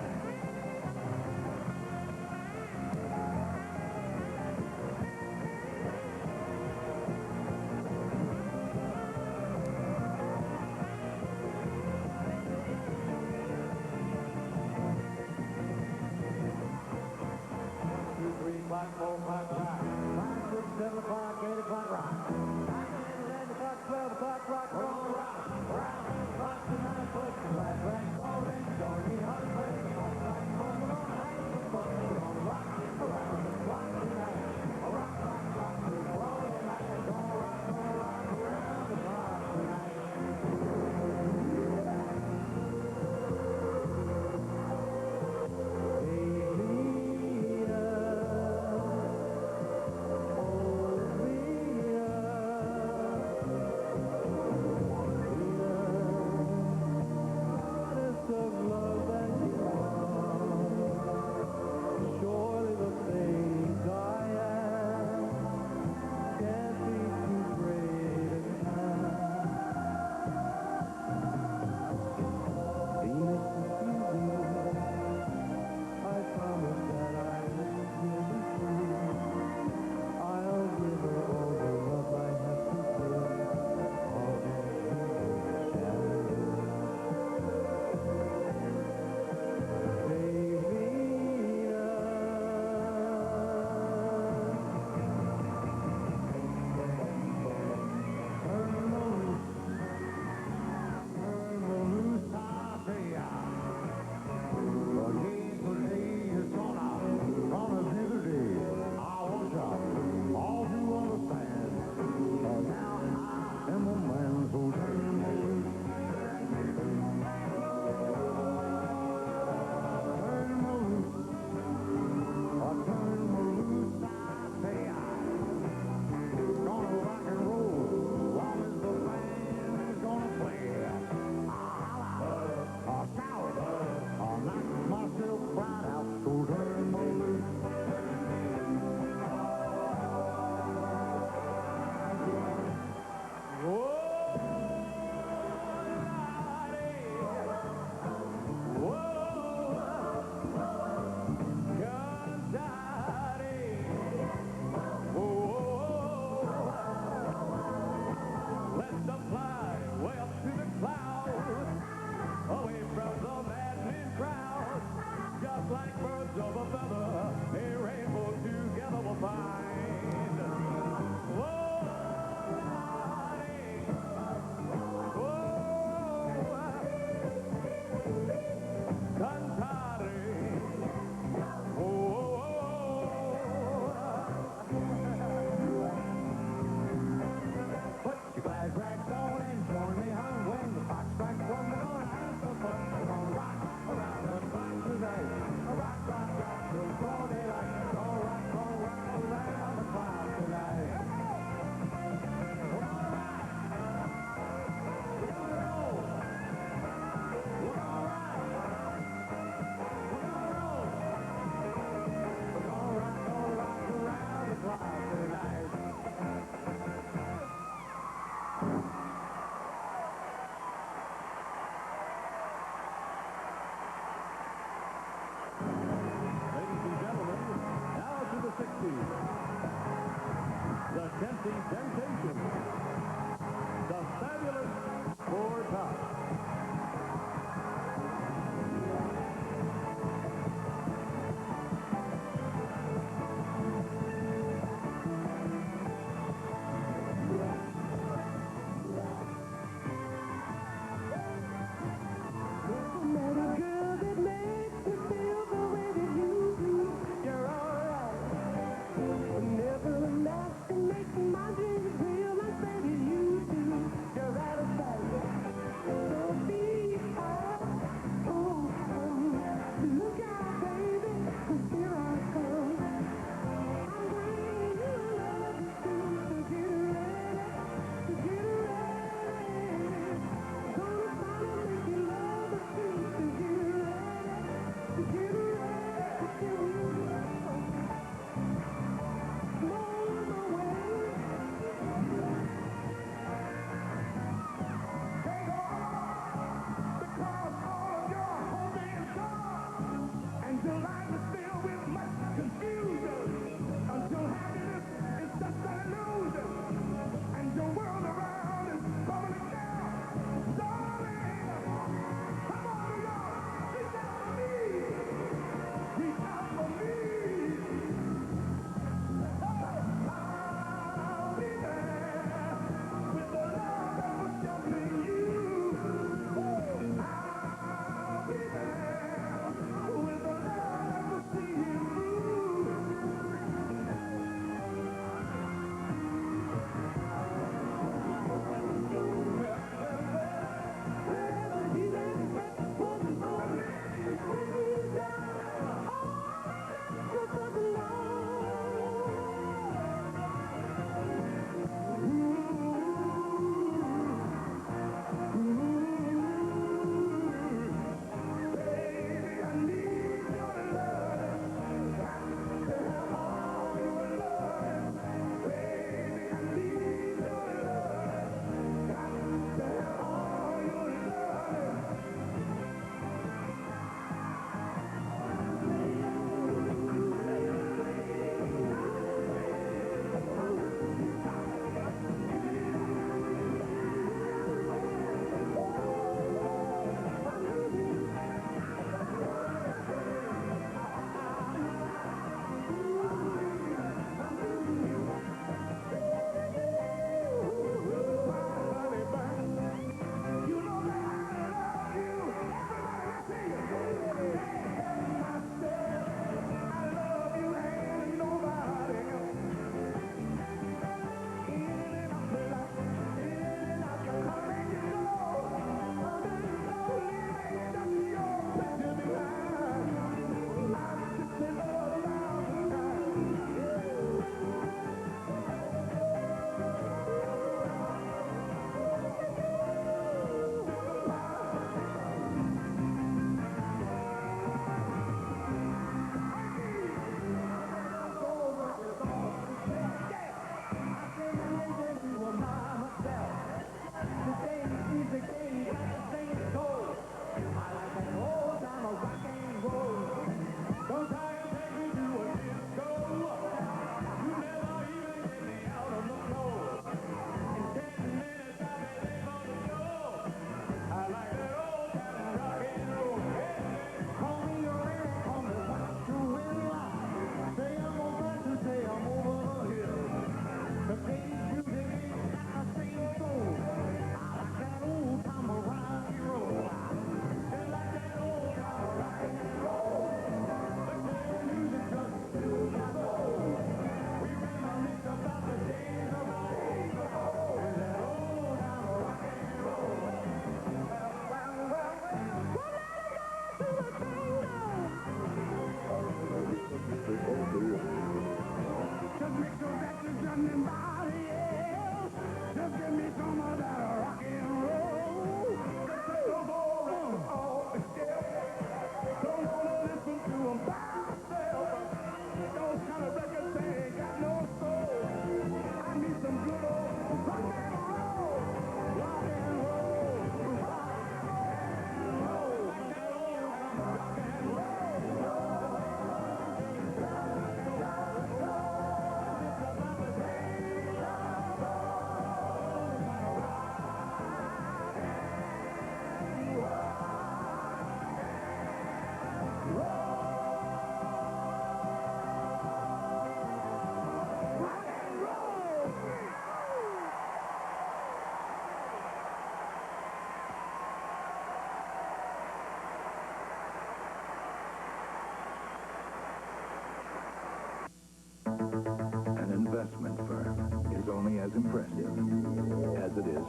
O'clock, 4 o'clock, rock. 5, 6, 7 o'clock, 8 o'clock, rock. 9, 10, 11 o'clock, 12 o'clock, rock. We're on the rock. We're out 10 o'clock tonight, push the right, right. All in, don't be hard, play the ball, right. We're on the rock, we're on the rock. Around the clock tonight. Rock, rock, rock, we're all in night. Gonna rock, around the clock tonight. The Tennessee Temptation, the fabulous Four Tops. Never enough to make my dreams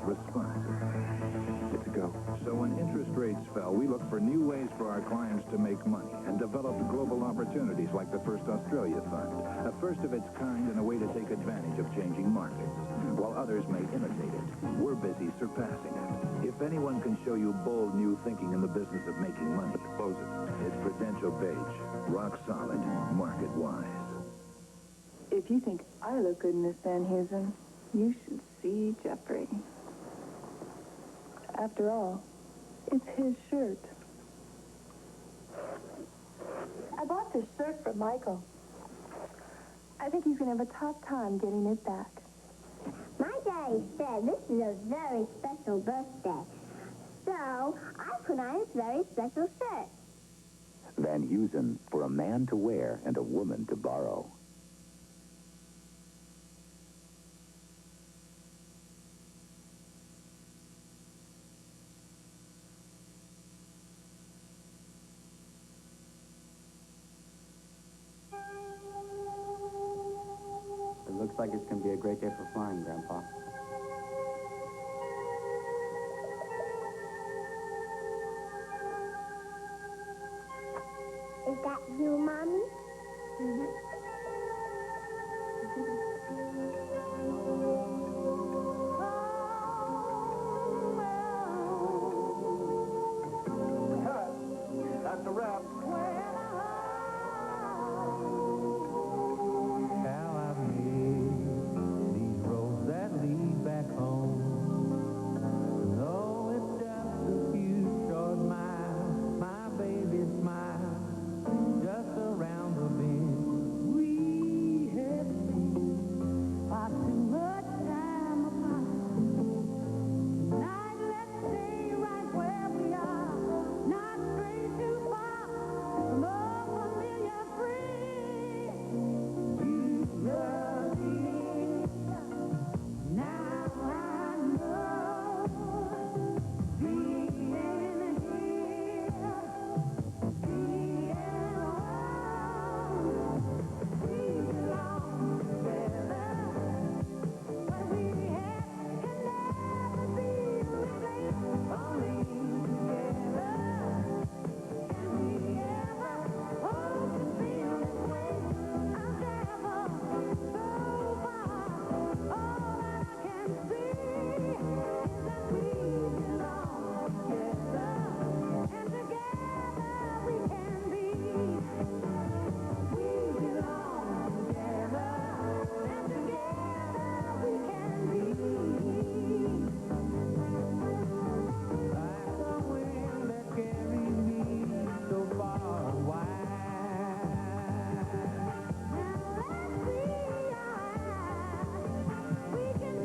responsive. It's a go. So when interest rates fell, we looked for new ways for our clients to make money and developed global opportunities like the First Australia Fund, a first of its kind and a way to take advantage of changing markets. While others may imitate it, we're busy surpassing it. If anyone can show you bold new thinking in the business of making money, close it. It's Prudential Beige. Rock solid, market-wise. If you think I look good in this Van Heusen, you should see Jeffrey. After all, it's his shirt. I bought this shirt for Michael. I think he's going to have a tough time getting it back. My daddy said this is a very special birthday. So, I put on this very special shirt. Van Heusen, for a man to wear and a woman to borrow. It looks like it's going to be a great day for flying, Grandpa. Is that you, Mommy? That's a wrap. Shall I make these roads that lead back home? No, it's just a few short miles, my baby smile, just around the bend. We have seen far too much time apart. Tonight, let's stay right where we are, not stray too far from a familiar friend. You love me, now I know. Being here, being alone, we belong together. What we have can never be replaced. Only together can we ever hope to feel this way. I've traveled so far, all that I can see is that we belong together, and together we can be. We belong together, and together we can be. Like the wind that carries me so far and wide. Now let's see our eyes. We can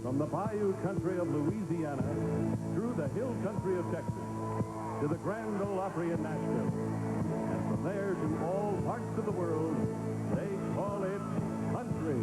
From the bayou country of Louisiana, through the hill country of Texas, to the Grand Ole Opry in Nashville, and from there to all parts of the world, they call it country.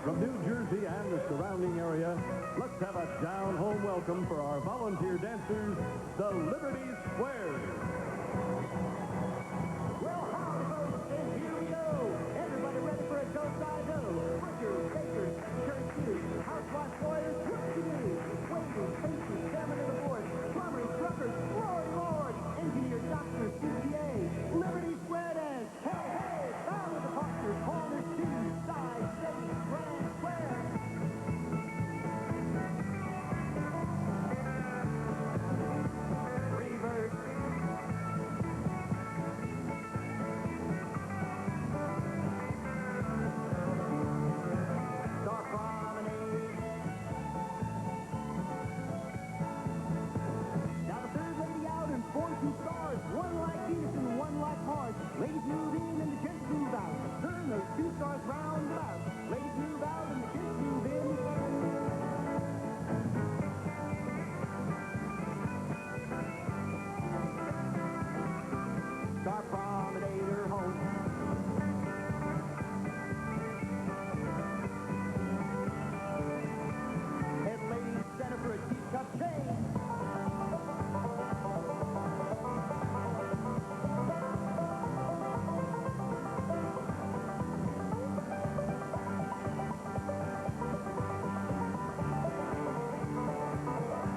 From New Jersey and the surrounding area, let's have a down-home welcome for our volunteer dancers, the Liberty Squares. Well, howdy, folks, and here we go. Everybody ready for a go-side-go? Butchers, bakers, churches, housewife lawyers, whoop-de-doo. Waiters, patrons, chairman of the board, plumbers, truckers, Lord, Lord, engineers, doctors, CPA, Liberty Square Dance. Hey, hey, down with the partners, corners, shoes, sides, stage, grand, square. Reverse. Star Promenade. Now the third lady out and 42 stars, one like Venus and one like Mars. Ladies move in and the gents move out. Turn those 2 stars round about. Ladies move out and the gents move in. Star Promenader home. Head ladies center for a teacup change.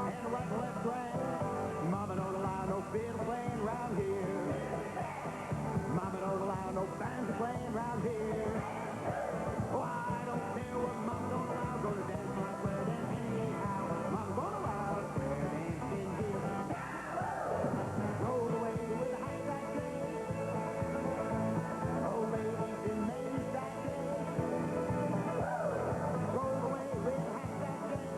And right, left, right. Mama don't allow no fiddle playing round here. Mama don't allow no bands playing round here. Oh, I don't care what Mama don't allow. Gonna dance my square dance anyhow. Mama won't allow square dancing here. Roll away with a high back train. Oh, ladies in ladies back train. Roll away with a high back train.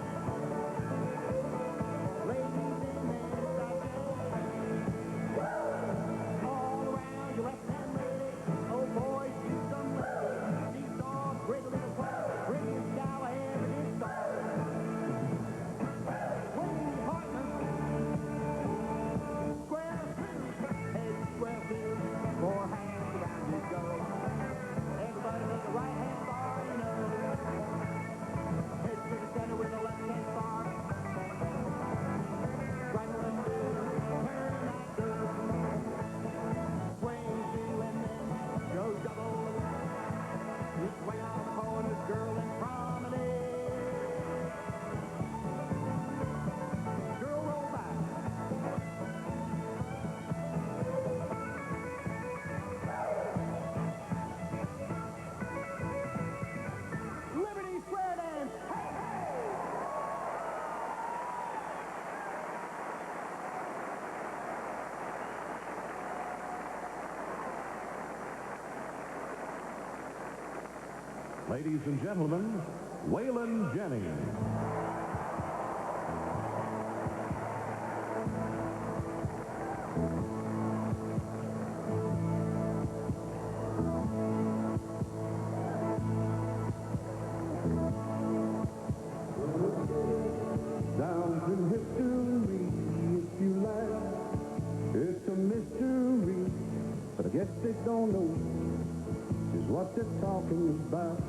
Ladies in ladies back train. All around your left hand lady. Oh, boys, do some lady. Seesaw, great little club. Prettiest gal I ever did saw. Wendy Hartman. Square food. Head square food. 4 hands around you go. Everybody with the right hand bar, you know. Head to the center with the left hand bar. Right and left good. Turn that good. Swing to and then go double. You swing on the corners, girl, and promenade. Girl, roll back. Liberty Square Dance. Hey, hey! Ladies and gentlemen, Waylon Jennings. Down to history, if you like. It's a mystery, but I guess they don't know is what they're talking about.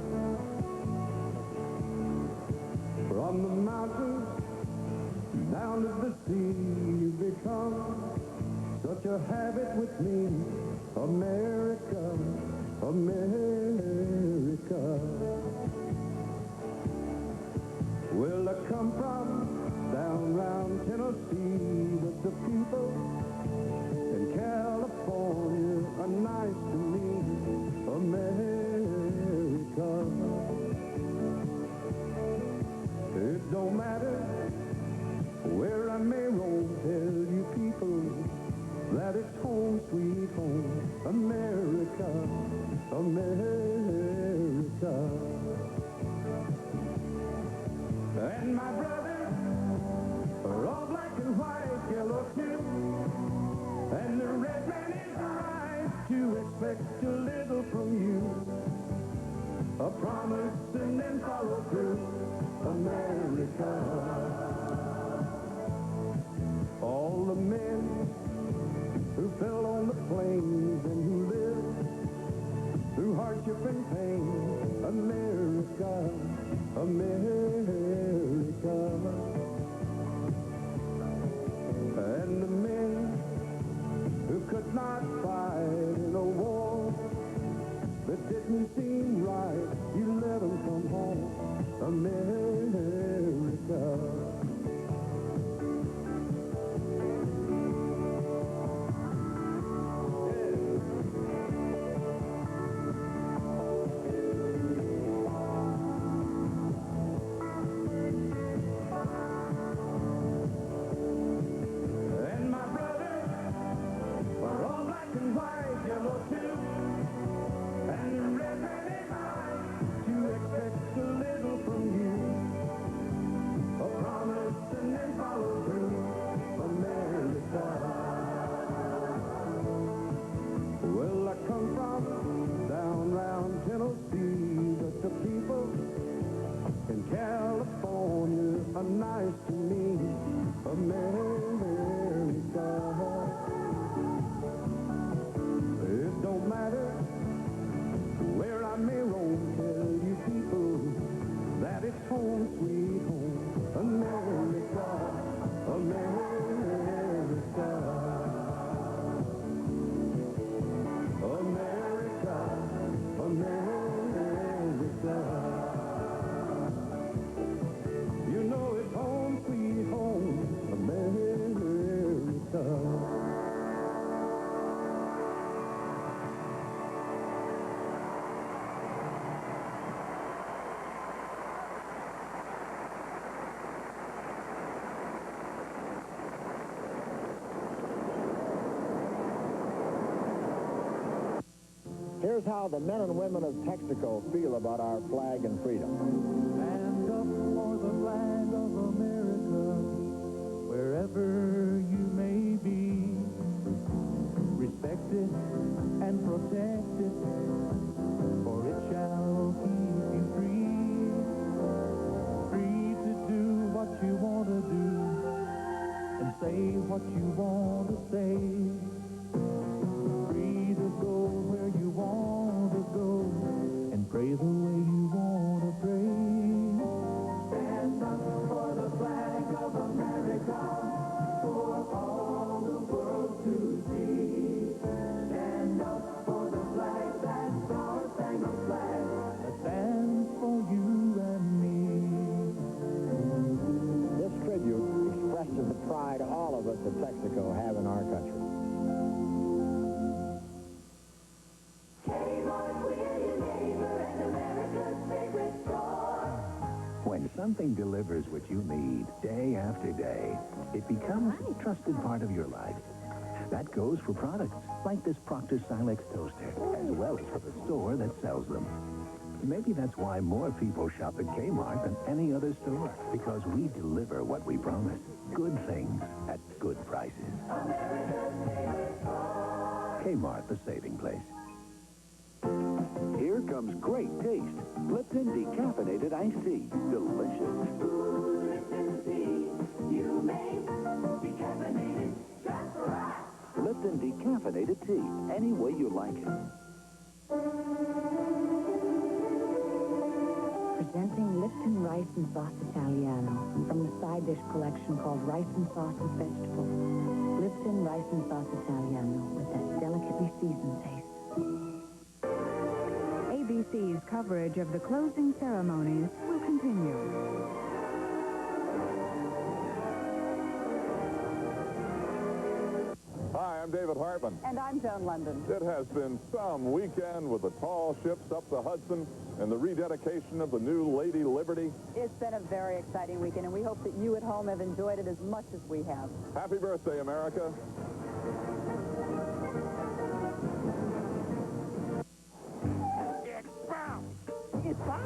From the mountains down to the sea, you become such a habit with me. America, America. Well, I come from down round Tennessee, but the people in California are nice to me. America. It don't matter where I may roam, tell you people that it's home sweet home. America, America. And my brothers are all black and white, yellow too. And the red man is right to expect a little from you. A promise and then follow through. America. All the men who fell on the plains and who lived through hardship and pain. America. Here's how the men and women of Texaco feel about our flag and freedom. Stand up for the flag of America, wherever you may be. Respect it and protect it, for it shall keep you free. Free to do what you want to do, and say what you want to say. Free to go where you want to go, and pray the way you want to pray. Stand up for the flag of America, for all the world to see. Stand up for the flag, that's our spangled flag, that stands for you and me. This tribute expresses the pride all of us at Texaco have in our country. When something delivers what you need day after day, it becomes a trusted part of your life. That goes for products like this Proctor Silex toaster, as well as for the store that sells them. Maybe that's why more people shop at Kmart than any other store, because we deliver what we promise. Good things at good prices. Kmart, the saving place. Here comes great taste. Lipton Decaffeinated Iced Tea. Delicious. You make decaffeinated just right. Lipton Decaffeinated Tea. Any way you like it. Presenting Lipton Rice and Sauce Italiano from the side dish collection called Rice and Sauce with Vegetables. Lipton Rice and Sauce Italiano with that delicately seasoned taste. ABC's coverage of the closing ceremonies will continue. Hi, I'm David Hartman. And I'm Joan London. It has been some weekend with the tall ships up the Hudson and the rededication of the new Lady Liberty. It's been a very exciting weekend, and we hope that you at home have enjoyed it as much as we have. Happy birthday, America.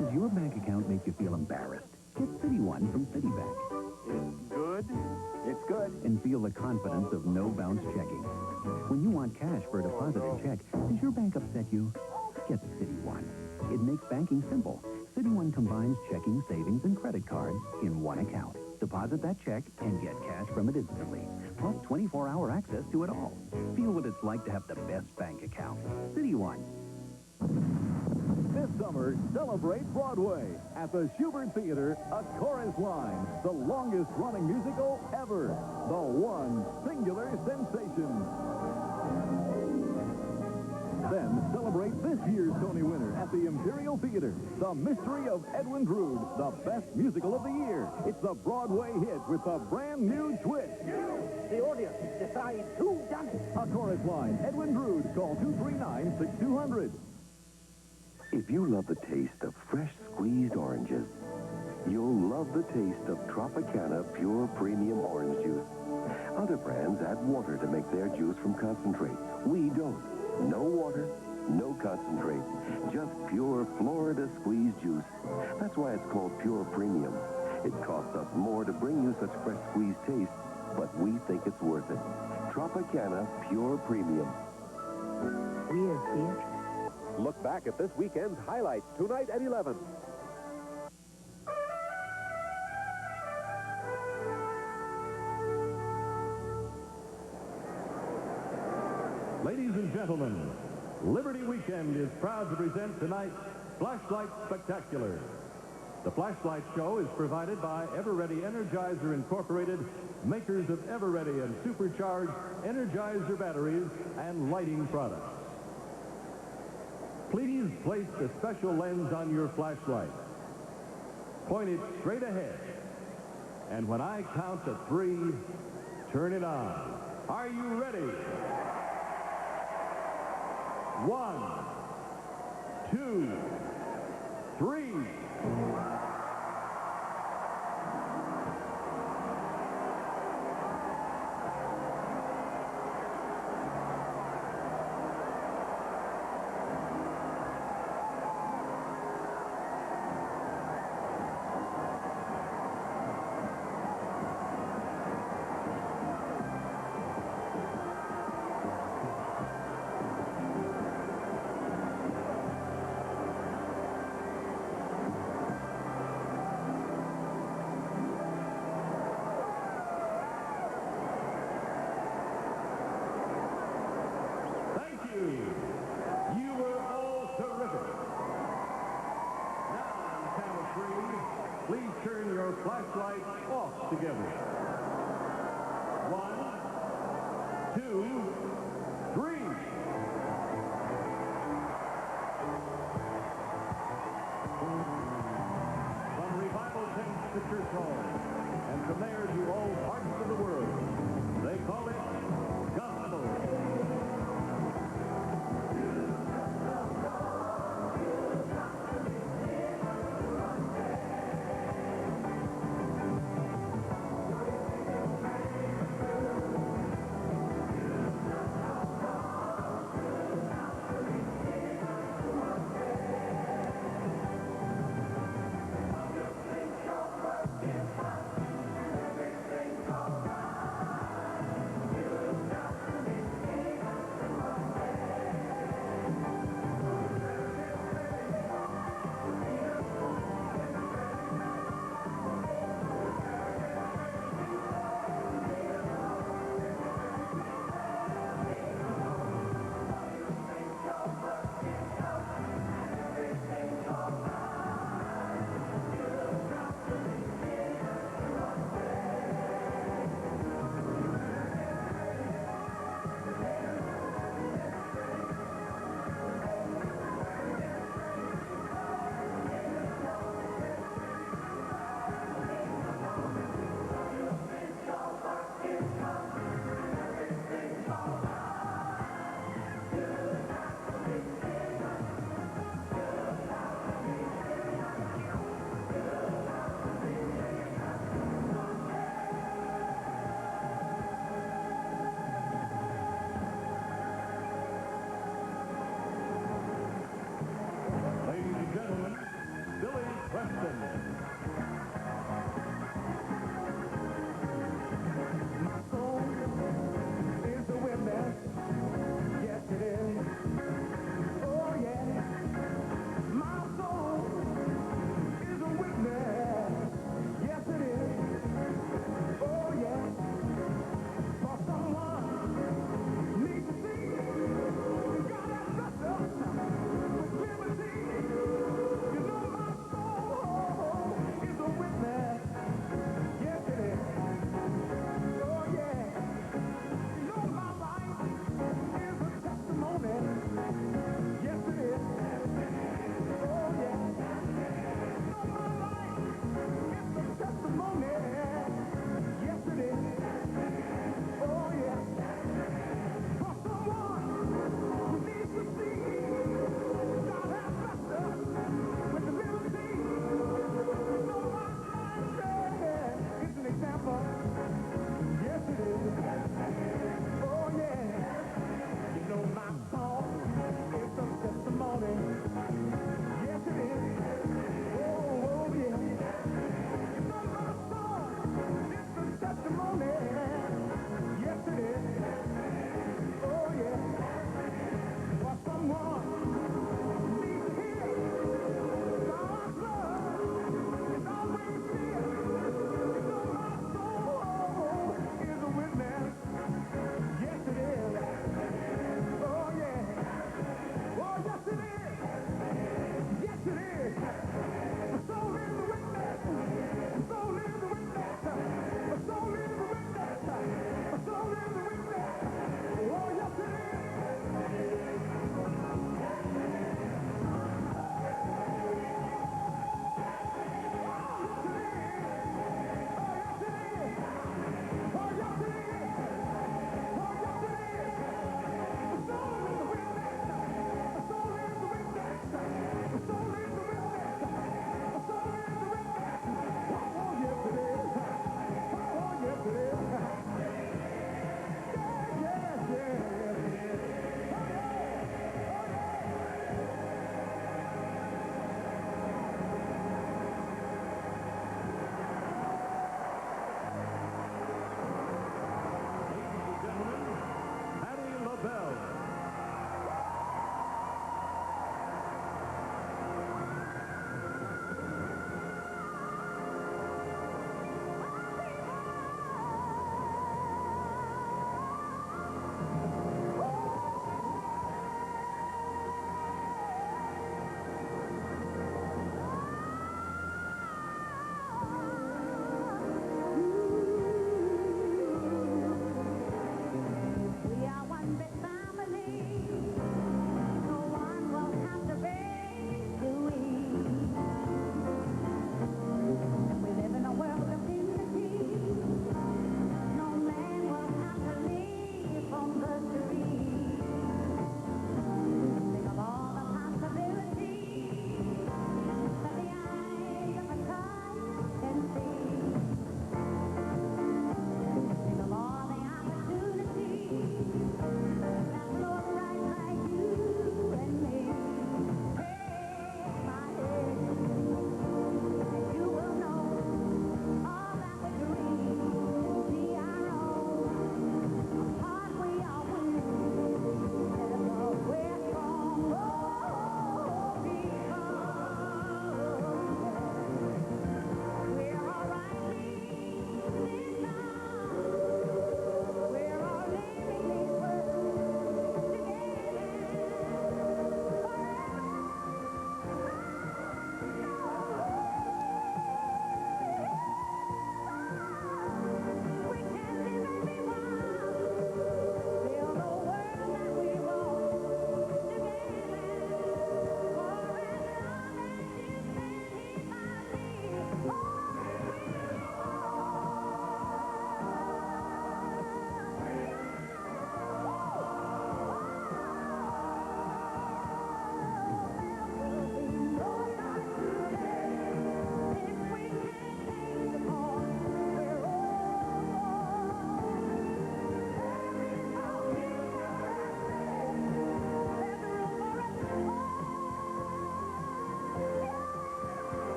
Does your bank account make you feel embarrassed? Get City One from Citibank. It's good. It's good. And feel the confidence of no bounce checking. When you want cash for a deposit or check, does your bank upset you? Get City One. It makes banking simple. City One combines checking, savings, and credit cards in one account. Deposit that check and get cash from it instantly. Plus 24-hour access to it all. Feel what it's like to have the best bank account. City One. This summer, celebrate Broadway at the Shubert Theater, A Chorus Line, the longest-running musical ever, the one singular sensation. Then celebrate this year's Tony winner at the Imperial Theater, The Mystery of Edwin Drood, the best musical of the year. It's the Broadway hit with a brand new twist. The audience decides who done it. A Chorus Line, Edwin Drood. Call 239-6200. If you love the taste of fresh squeezed oranges, you'll love the taste of Tropicana Pure Premium Orange Juice. Other brands add water to make their juice from concentrate. We don't. No water, no concentrate. Just pure Florida squeezed juice. That's why it's called Pure Premium. It costs us more to bring you such fresh squeezed taste, but we think it's worth it. Tropicana Pure Premium. We're Beatrice. Look back at this weekend's highlights tonight at 11. Ladies and gentlemen, Liberty Weekend is proud to present tonight's Flashlight Spectacular. The Flashlight Show is provided by Everready Energizer Incorporated, makers of Everready and supercharged Energizer batteries and lighting products. Please place the special lens on your flashlight. Point it straight ahead. And when I count to 3, turn it on. Are you ready? 1, 2, 3. flashlights off together. 1, 2, 3. From Revival Saints to Church Hall, and from there to all parts of the world, they call it gospel.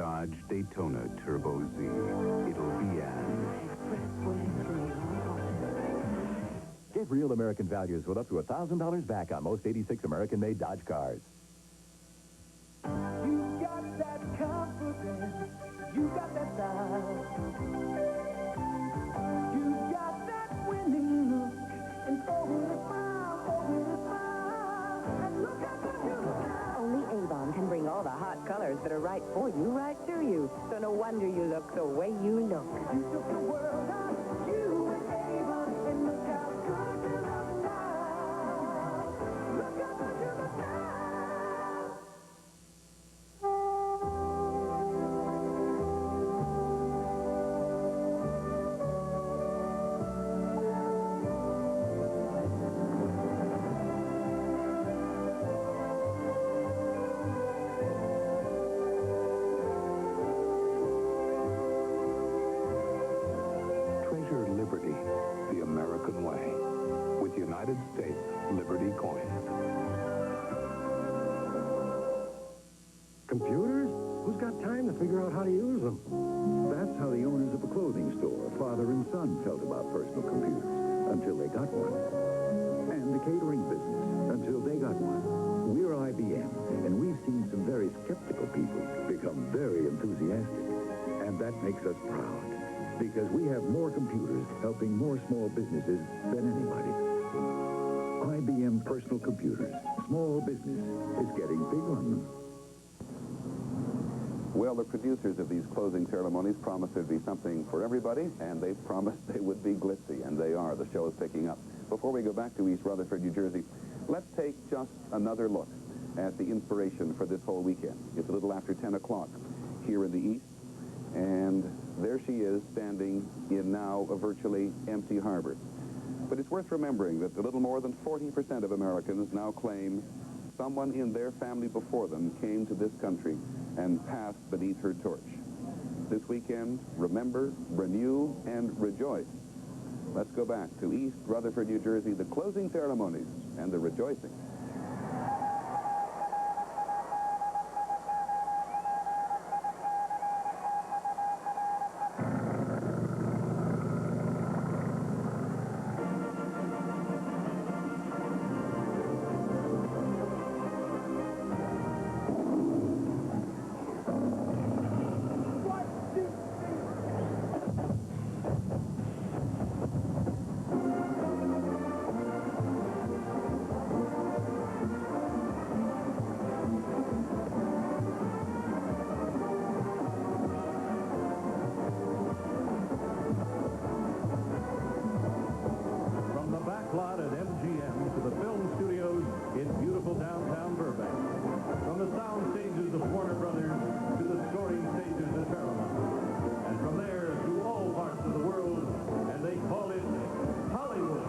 Dodge Daytona Turbo Z. It'll be an Get real American values with up to $1,000 back on most 86 American-made Dodge cars. You got that confidence. You got that style. You got that winning look. And over a smile, and look at the now. Only Avon can bring all the hot colors that are right for you, right to you. So no wonder you look the way you look. You took the world on you and Avon, and look how good you look now. Look how good you look now. Treasure liberty the American way with United States Liberty coins. Computers? Who's got time to figure out how to use them? That's how the owners of a clothing store, father and son, felt about personal computers until they got one. And the catering business until they got one. We're IBM, and we've seen some very skeptical people become very enthusiastic. And that makes us proud, because we have more computers helping more small businesses than anybody. IBM personal computers. Small business is getting big on them. Well, the producers of these closing ceremonies promised there'd be something for everybody, and they promised they would be glitzy, and they are. The show is picking up. Before we go back to East Rutherford, New Jersey, let's take just another look at the inspiration for this whole weekend. It's a little after 10 o'clock here in the East, and there she is standing in now a virtually empty harbor. But it's worth remembering that a little more than 40% of Americans now claim someone in their family before them came to this country and passed beneath her torch. This weekend, remember, renew, and rejoice. Let's go back to East Rutherford, New Jersey, the closing ceremonies and the rejoicing. Lot at MGM to the film studios in beautiful downtown Burbank. From the sound stages of Warner Brothers to the scoring stages of Paramount. And from there to all parts of the world, and they call it Hollywood.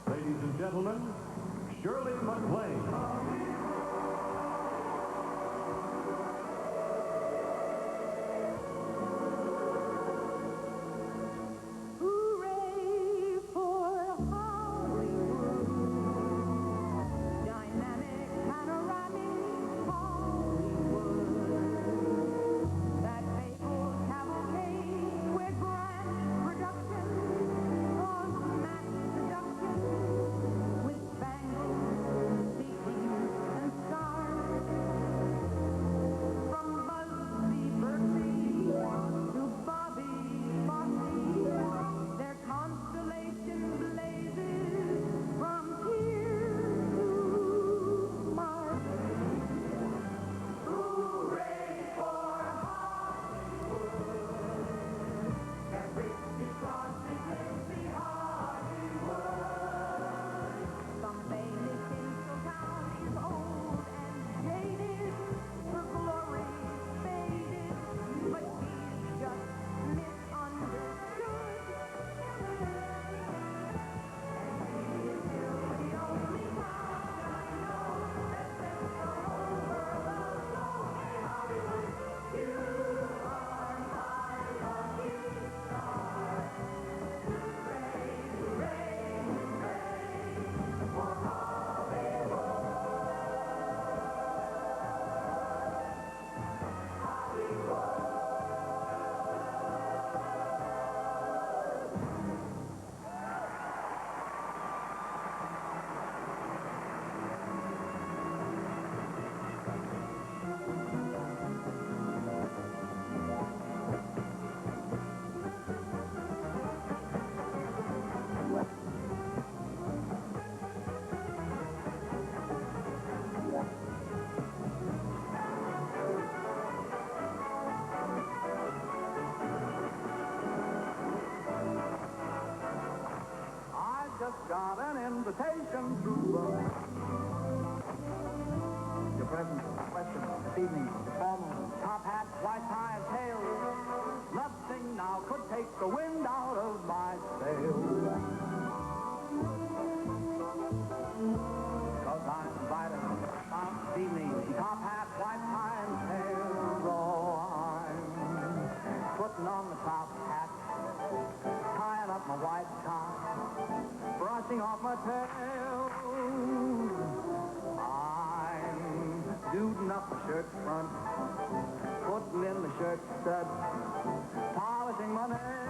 Ladies and gentlemen, Shirley MacLaine. Hooray for Hollywood. Dynamic, panoramic Hollywood. That fabled cavalcade where grand production on mass production with bangles, just got an invitation to your present question this evening, formal top hat, white tie, and tail. Nothing now could take the wind out of my sails. Because I'm invited this evening, top hat, white tie, and tail. Oh, I'm putting on the top hat, tying up my white tie, brushing off my tail. I'm duding up my shirt front, putting in the shirt stud, polishing my nails.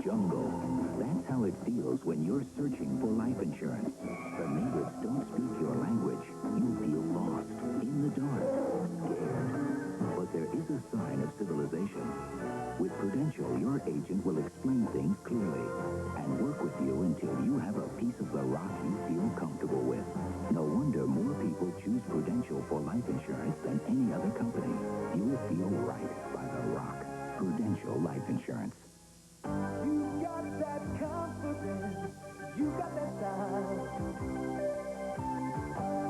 jungle. That's how it feels when you're searching for life insurance. The natives don't speak your language. You feel lost, in the dark, scared. But there is a sign of civilization. With Prudential, your agent will explain things clearly and work with you until you have a piece of the rock you feel comfortable with. No wonder more people choose Prudential for life insurance than any other company. You will feel right by the rock. Prudential Life Insurance. You got that confidence. You got that style.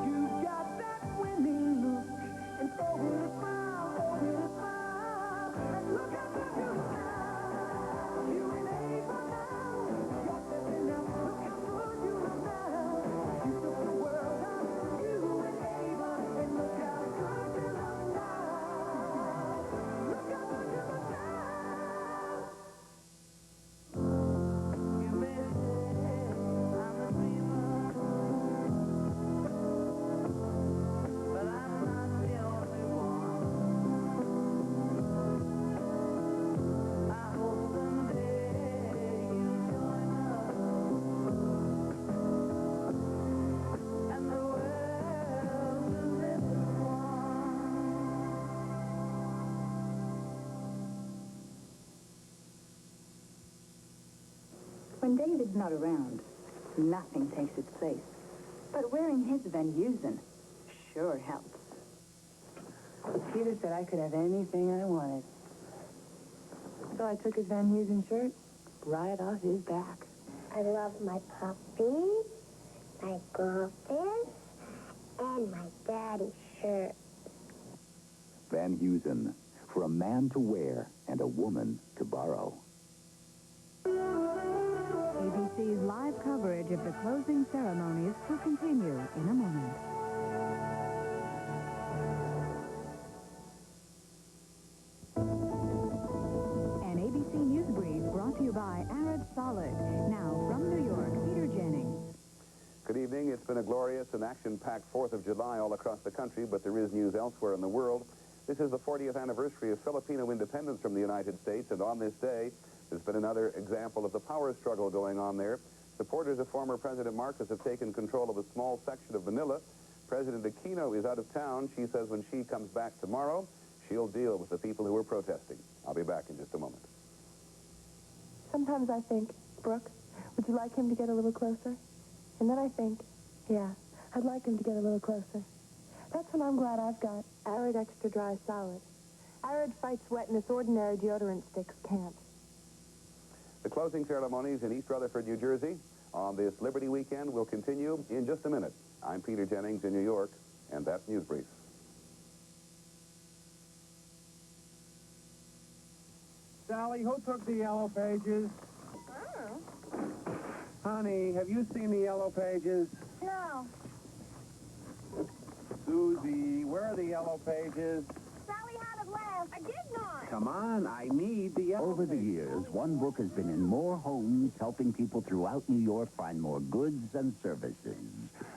You got that winning look. And oh, with a smile, oh, with a smile. And look how good you now. You ain't able now. You're stepping out. Look how good you look now. You took the world out. You ain't able. And look how good you look now. Look how good you look now. When David's not around, nothing takes its place. But wearing his Van Heusen sure helps. Peter said I could have anything I wanted. So I took his Van Heusen shirt right off his back. I love my puppy, my girlfriend, and my daddy's shirt. Van Heusen, for a man to wear and a woman to borrow. ABC's live coverage of the closing ceremonies will continue in a moment. An ABC News Brief brought to you by Arad Solid. Now, from New York, Peter Jennings. Good evening. It's been a glorious and action-packed 4th of July all across the country, but there is news elsewhere in the world. This is the 40th anniversary of Filipino independence from the United States, and on this day, there's been another example of the power struggle going on there. Supporters of former President Marcos have taken control of a small section of Manila. President Aquino is out of town. She says when she comes back tomorrow, she'll deal with the people who are protesting. I'll be back in just a moment. Sometimes I think, Brooke, would you like him to get a little closer? And then I think, yeah, I'd like him to get a little closer. That's when I'm glad I've got Arad Extra Dry Solid. Arad fights wetness ordinary deodorant sticks can't. The closing ceremonies in East Rutherford, New Jersey on this Liberty Weekend will continue in just a minute. I'm Peter Jennings in New York, and that's News Brief. Sally, who took the yellow pages? Oh. Honey, have you seen the yellow pages? No. Susie, where are the yellow pages? Sally had it last. I did not. Come on, I need the yellow Over the years, one book has been in more homes, helping people throughout New York find more goods and services.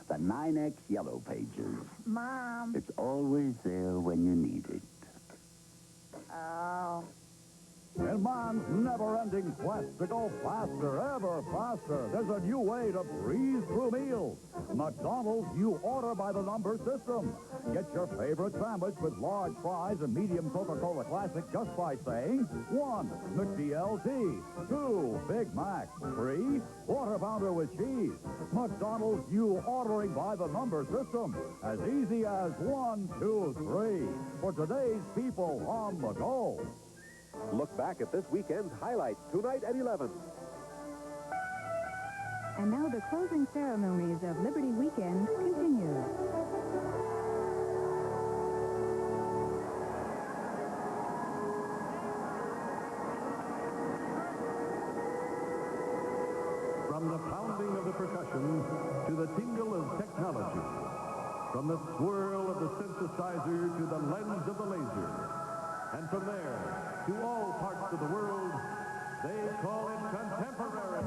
The 9X Yellow Pages. Mom. It's always there when you need it. Oh. In Mom's never-ending quest to go faster, ever faster, there's a new way to breeze through meals. McDonald's You Order by the Number system. Get your favorite sandwich with large fries and medium Coca-Cola Classic just by saying 1, McDLT, 2, Big Mac, 3, Quarter Pounder with cheese. McDonald's You Ordering by the Number system. As easy as 1, 2, 3. For today's people on the go. Look back at this weekend's highlights tonight at 11. And now the closing ceremonies of Liberty Weekend continue. From the pounding of the percussion to the tingle of technology, from the swirl of the synthesizer to the lens of the laser, and from there to all parts of the world, they call it contemporary.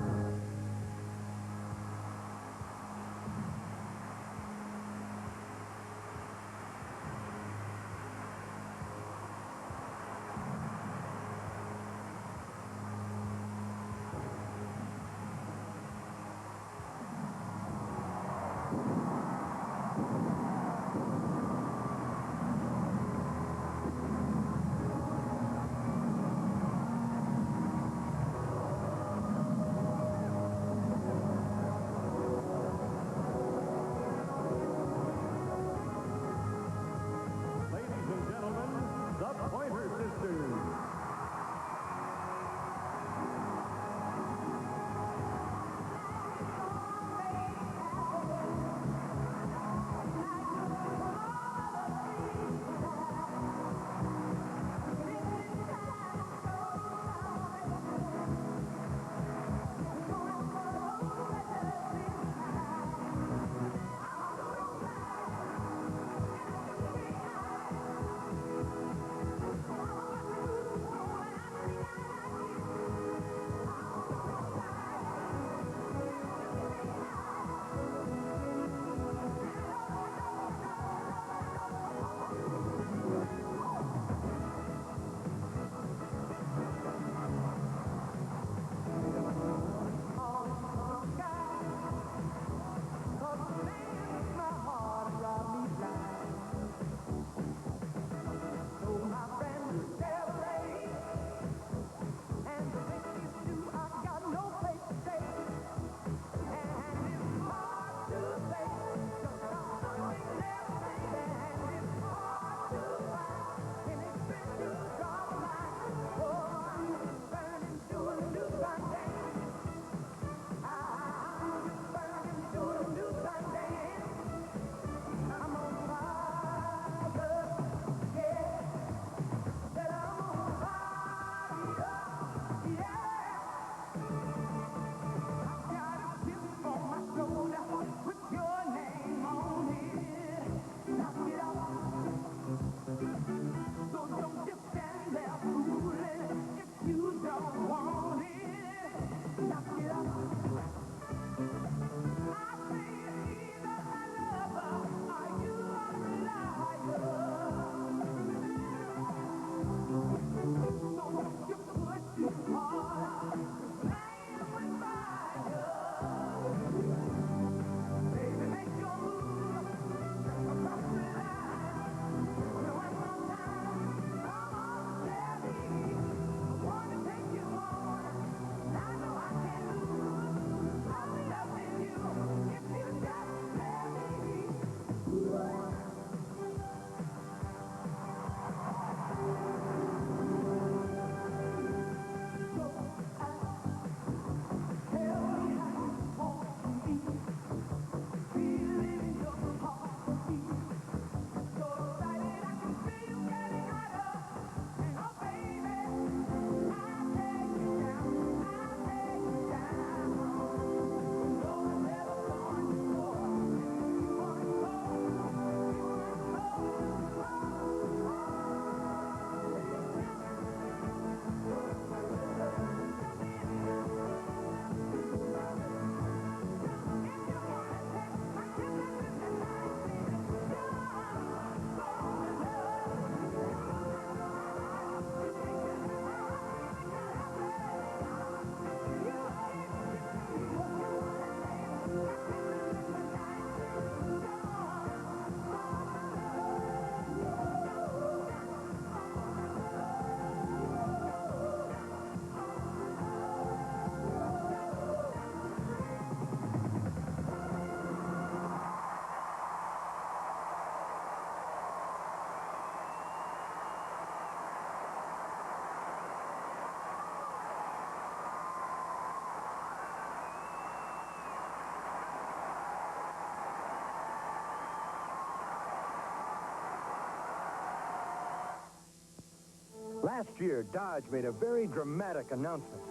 Last year, Dodge made a very dramatic announcement.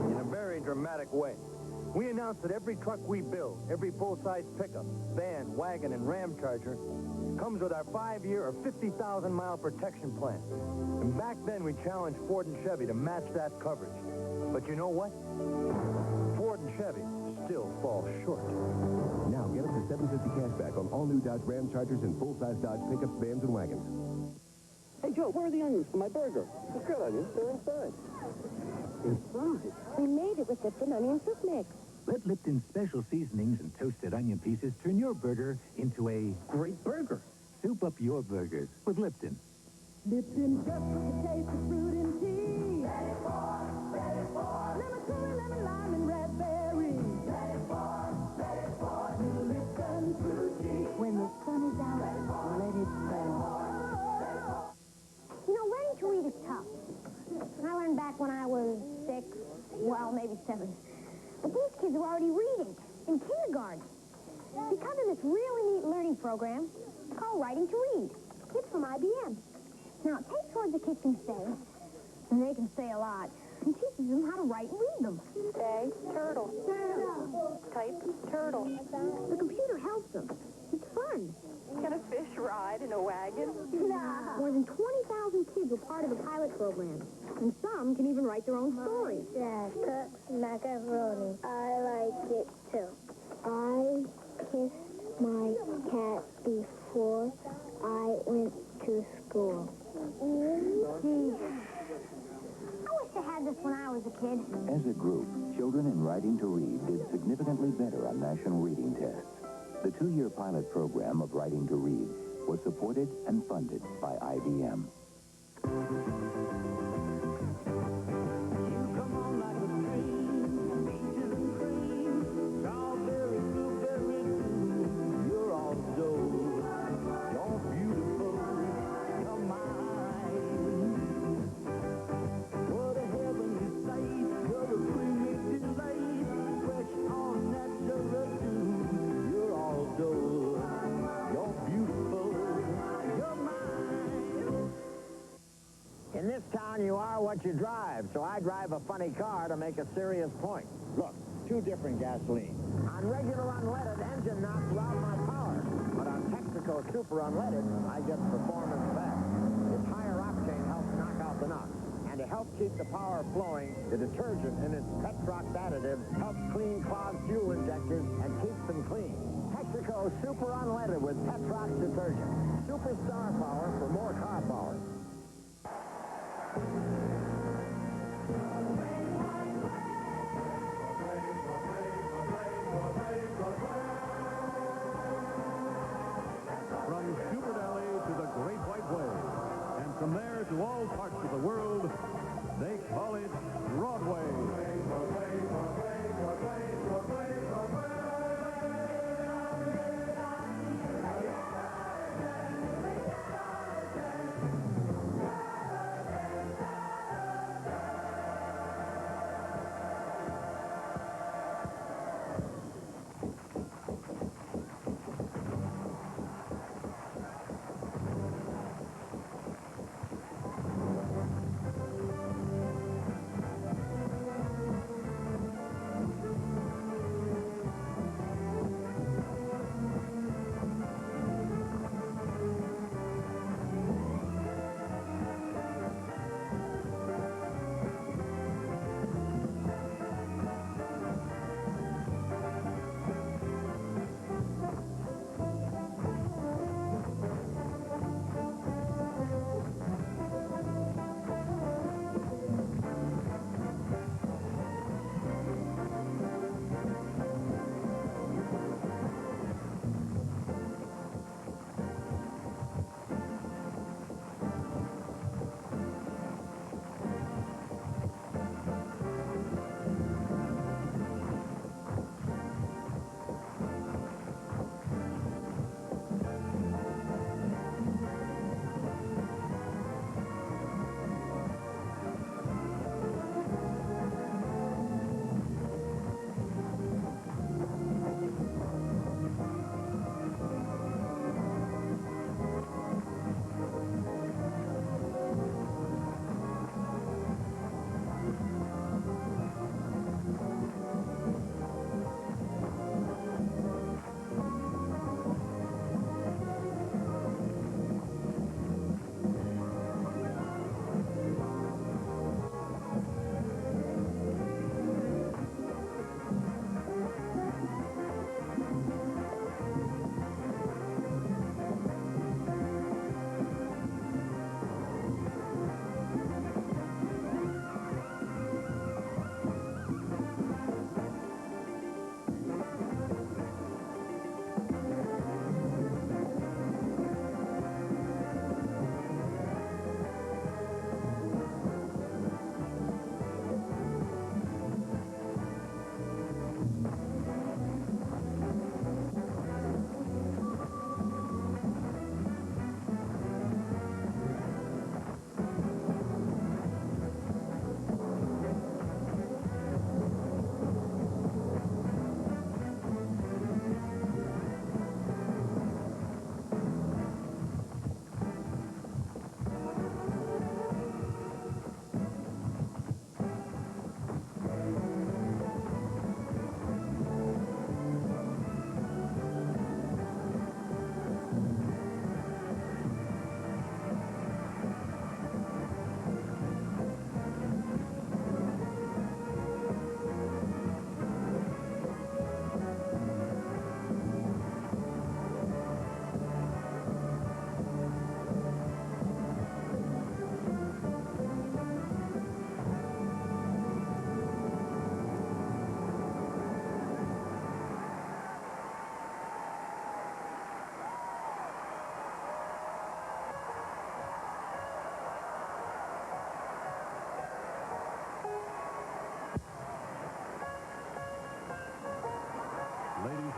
In a very dramatic way. We announced that every truck we build, every full-size pickup, van, wagon, and Ram Charger comes with our 5-year or 50,000-mile protection plan. And back then, we challenged Ford and Chevy to match that coverage. But you know what? Ford and Chevy still fall short. Now get up to $750 cash back on all new Dodge Ram Chargers and full-size Dodge pickups, vans, and wagons. Hey, Joe, where are the onions for my burger? It's good onions. They're inside. Inside? We made it with Lipton onion soup mix. Let Lipton's special seasonings and toasted onion pieces turn your burger into a great burger. Soup up your burgers with Lipton. Lipton just with the taste of fruit and tea. Ready for lemon curry, lemon lime, and raspberry. Ready for new Lipton fruit tea. When the sun is out, let it fall. You know, learning to read is tough. I learned back when I was 6, well, maybe 7. But these kids are already reading in kindergarten. Because of this really neat learning program called Writing to Read. It's from IBM. Now, it takes words a kid can say, and they can say a lot, and teaches them how to write and read them. Say, turtle. Type, turtle. The computer helps them. It's fun. Can a fish ride in a wagon? Nah. More than 20,000 kids were part of the pilot program, and some can even write their own stories. Dad cooks macaroni. I like it too. I kissed my cat before I went to school. Gee, I wish I had this when I was a kid. As a group, children in Writing to Read did significantly better on national reading tests. The 2-year pilot program of Writing to Read was supported and funded by IBM. In this town, you are what you drive, so I drive a funny car to make a serious point. Look, 2 different gasolines. On regular unleaded, engine knocks out my power. But on Texaco Super Unleaded, I get performance back. Its higher octane helps knock out the knocks. And to help keep the power flowing, the detergent in its Petrox additive helps clean clogged fuel injectors and keeps them clean. Texaco Super Unleaded with Petrox detergent. Superstar power for more car power. From Super Deli to the Great White Way, and from there to all parts of the world, they call it Broadway.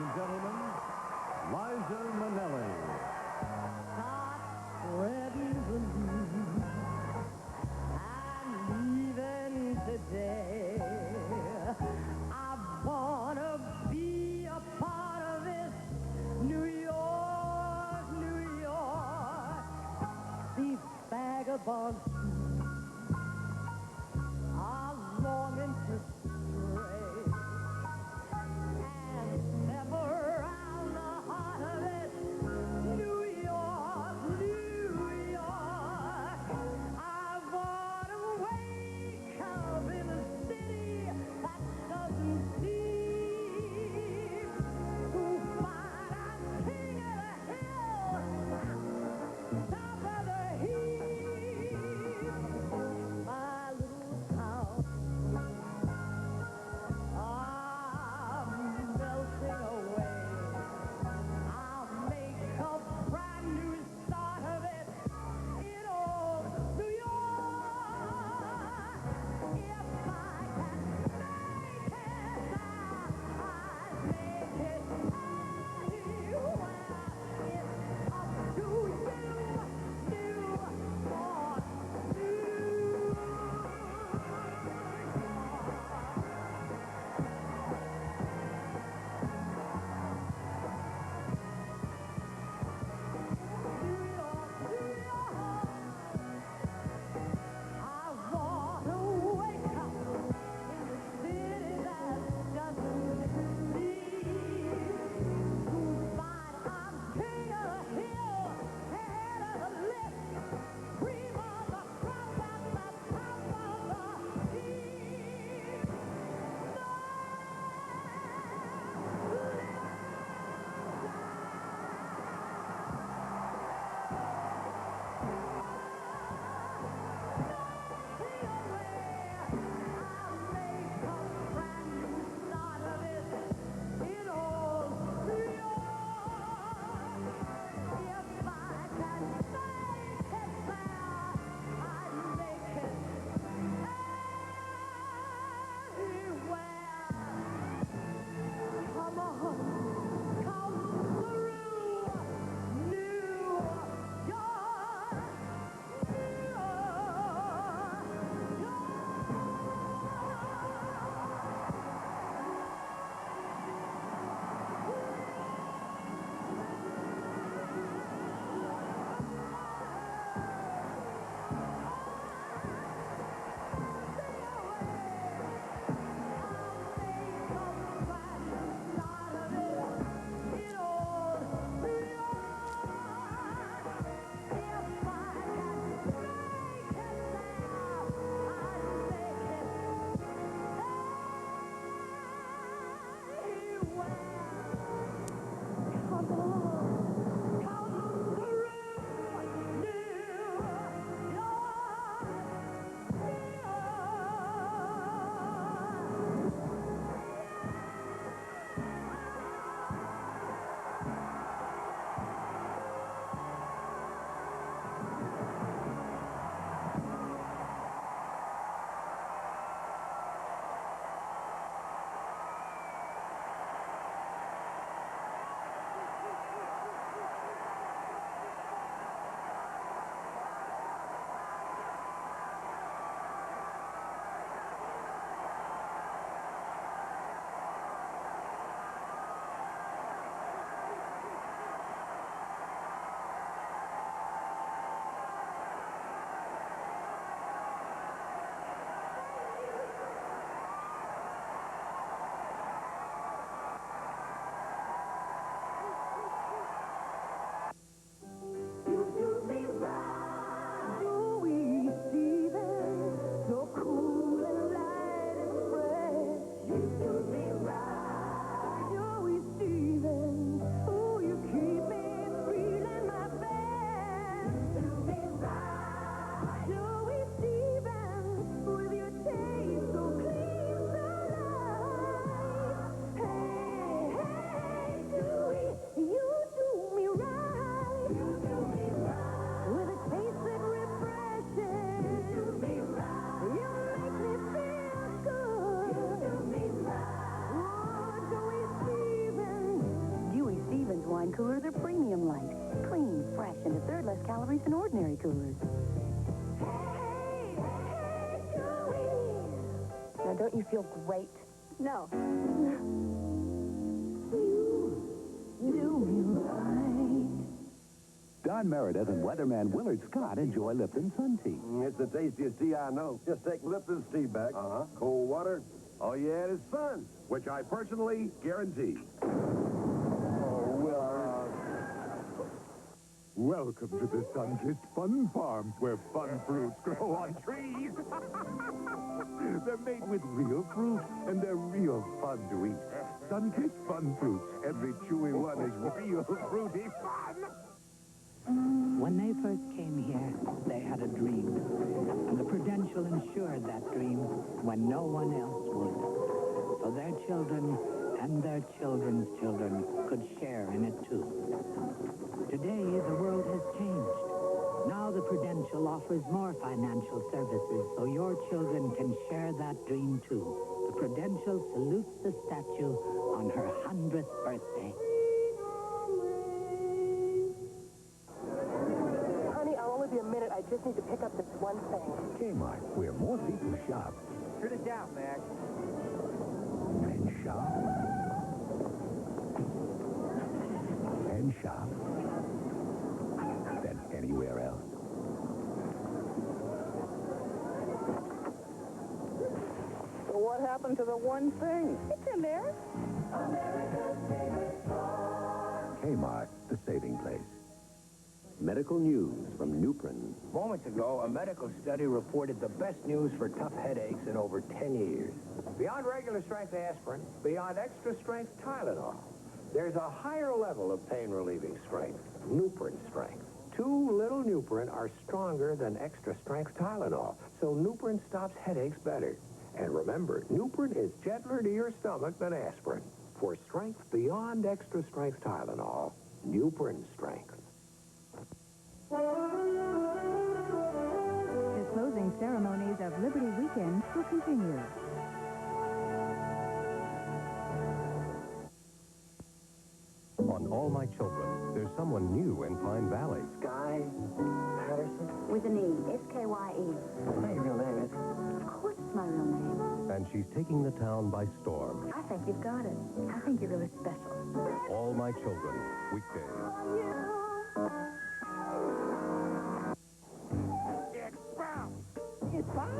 and gentlemen, Liza Minnelli. Spreading the news, and even today, I wanna be a part of this New York, New York. These vagabond streets are longing to stray and step around the heart of it. cooler, they're premium light. Clean, fresh, and a third less calories than ordinary coolers. Now, don't you feel great? No. Don Meredith and weatherman Willard Scott enjoy Lipton Sun Tea. It's the tastiest tea I know. Just take Lipton's tea bag. Cold water. All you add is sun, which I personally guarantee. Welcome to the Sun-Kissed Fun Farms, where fun fruits grow on trees. They're made with real fruit, and they're real fun to eat. Sun-Kissed Fun Fruits. Every chewy one is real fruity fun. When they first came here, they had a dream. And the Prudential ensured that dream when no one else would. So their children and their children's children could share in it too. Today, the world has changed. Now the Prudential offers more financial services so your children can share that dream too. The Prudential salutes the statue on her 100th birthday. Honey, I'll only be a minute. I just need to pick up this one thing. Kmart, where more people shop Turn it down, Mac. and shop and shop than anywhere else. So what happened to the one thing? It's in there. Kmart, the saving place. Medical news from Nuprin. Moments ago, a medical study reported the best news for tough headaches in over 10 years. Beyond regular-strength aspirin, beyond extra-strength Tylenol, there's a higher level of pain-relieving strength, Nuprin strength. Too little Nuprin are stronger than extra-strength Tylenol, so Nuprin stops headaches better. And remember, Nuprin is gentler to your stomach than aspirin. For strength beyond extra-strength Tylenol, Nuprin strength. The closing ceremonies of Liberty Weekend will continue. On All My Children, there's someone new in Pine Valley. Sky Patterson? With an E. S-K-Y-E. What your real name is? Of course it's my real name. And she's taking the town by storm. I think you've got it. I think you're really special. All My Children, weekdays.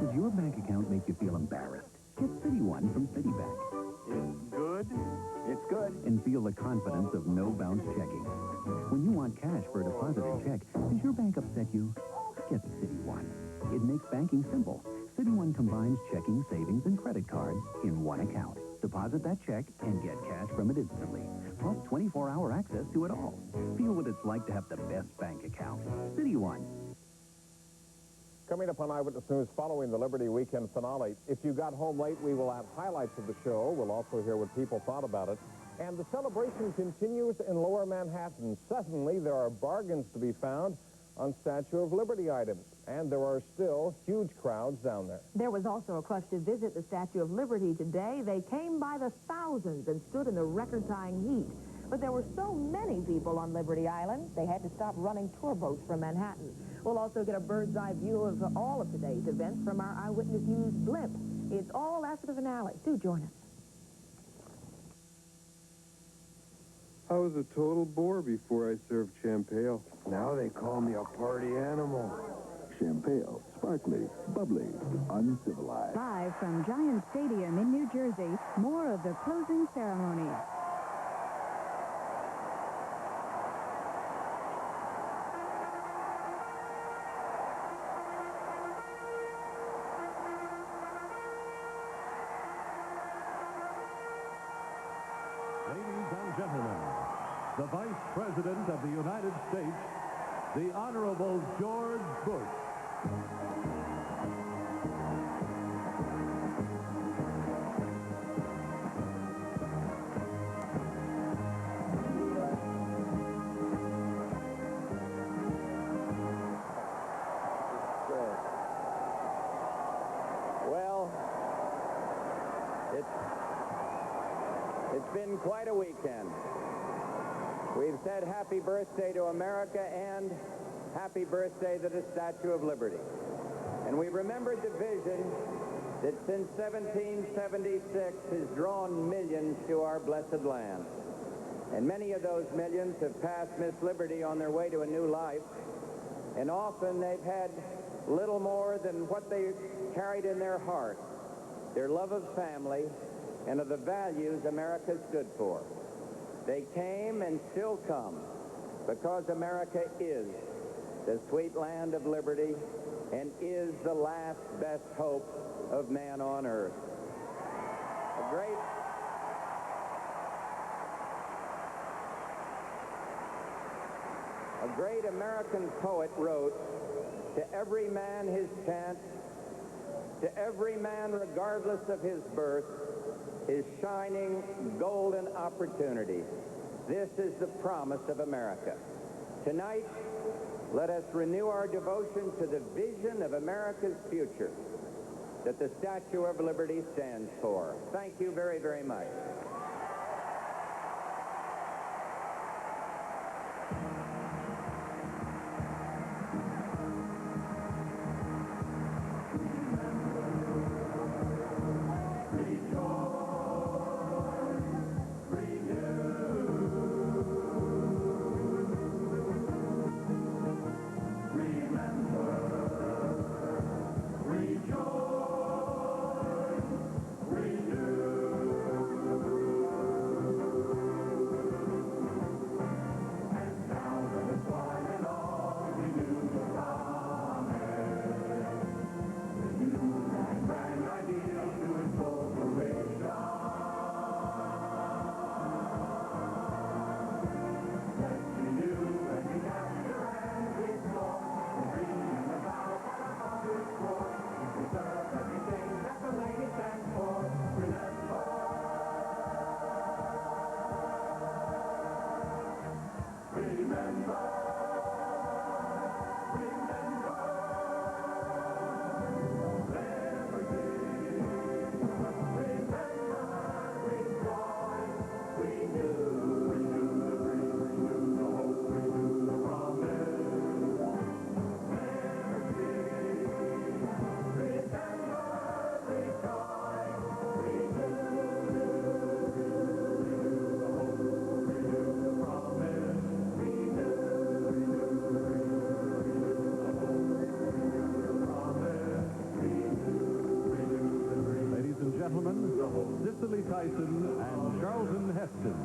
Does your bank account make you feel embarrassed? Get City One from Citibank. It's good. It's good. And feel the confidence of no-bounce checking. When you want cash for a deposited check, does your bank upset you? Get City One. It makes banking simple. City One combines checking, savings, and credit cards in one account. Deposit that check and get cash from it instantly. Plus 24-hour access to it all. Feel what it's like to have the best bank account. City One. Coming up on Eyewitness News following the Liberty Weekend finale. If you got home late, we will have highlights of the show. We'll also hear what people thought about it. And the celebration continues in Lower Manhattan. Suddenly, there are bargains to be found on Statue of Liberty items. And there are still huge crowds down there. There was also a crush to visit the Statue of Liberty today. They came by the thousands and stood in the record-tying heat. But there were so many people on Liberty Island, they had to stop running tour boats from Manhattan. We'll also get a bird's-eye view of all of today's events from our Eyewitness News blimp. It's all after the finale. Do join us. I was a total bore before I served Champale. Now they call me a party animal. Champale, sparkly, bubbly, uncivilized. Live from Giant Stadium in New Jersey, more of the closing ceremonies. Ladies and gentlemen, the Vice President of the United States, the Honorable George Bush. Well, it's been quite a weekend. We've said happy birthday to America and happy birthday to the Statue of Liberty. And we've remembered the vision that since 1776 has drawn millions to our blessed land. And many of those millions have passed Miss Liberty on their way to a new life. And often they've had little more than what they carried in their heart, their love of family and of the values America stood for. They came and still come because America is the sweet land of liberty and is the last best hope of man on earth. A great American poet wrote, "To every man his chance, to every man regardless of his birth, his shining golden opportunity. This is the promise of America." Tonight, let us renew our devotion to the vision of America's future that the Statue of Liberty stands for. Thank you very, very much. Cicely Tyson and Charlton Heston.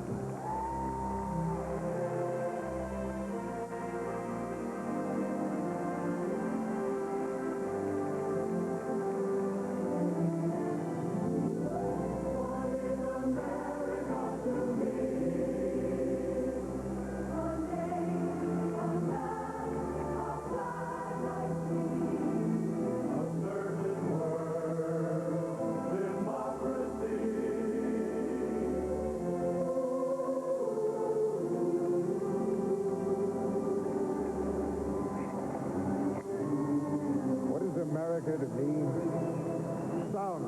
America to me, sound.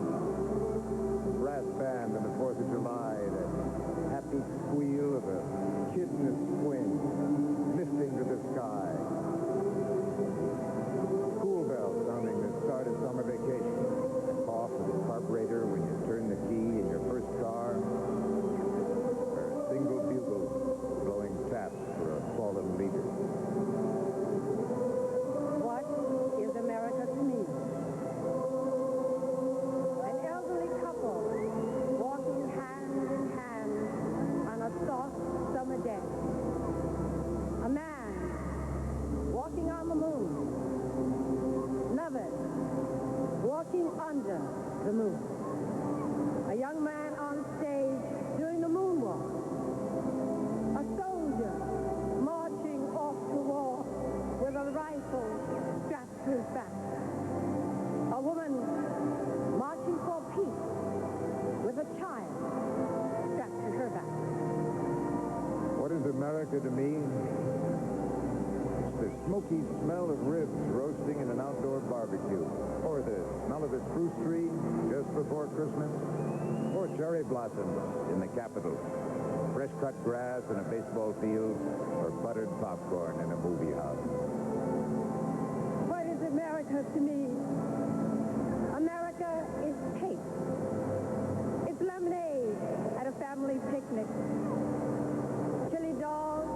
Brass band on the 4th of July, the happy squeal of a kid in a swing, lifting to the sky. School bells sounding the start of summer vacation. The cough of the carburetor when you turn the key in your first car. Or a single bugle blowing taps for a fallen leader. What is America to me? An elderly couple walking hand in hand on a soft summer day. A man walking on the moon. Lovers walking under the moon. A young man on stage doing the moonwalk. A soldier marching off to war with a rifle strapped to his back. A woman marching for peace with a child strapped to her back. What is America to me? It's the smoky smell of ribs roasting in an outdoor barbecue, or the smell of a spruce tree just before Christmas, or cherry blossoms in the Capitol. fresh-cut grass in a baseball field or buttered popcorn in a movie house. What is America to me? America is taste. It's lemonade at a family picnic. Chili dogs,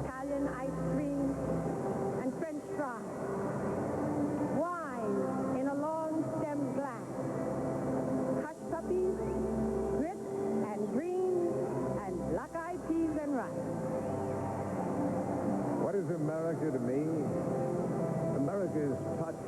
Italian ice cream, and French fries. Wine in a long-stemmed glass. Hush puppies, grits and greens, and black-eyed peas and rice. What is America to me? America is touch,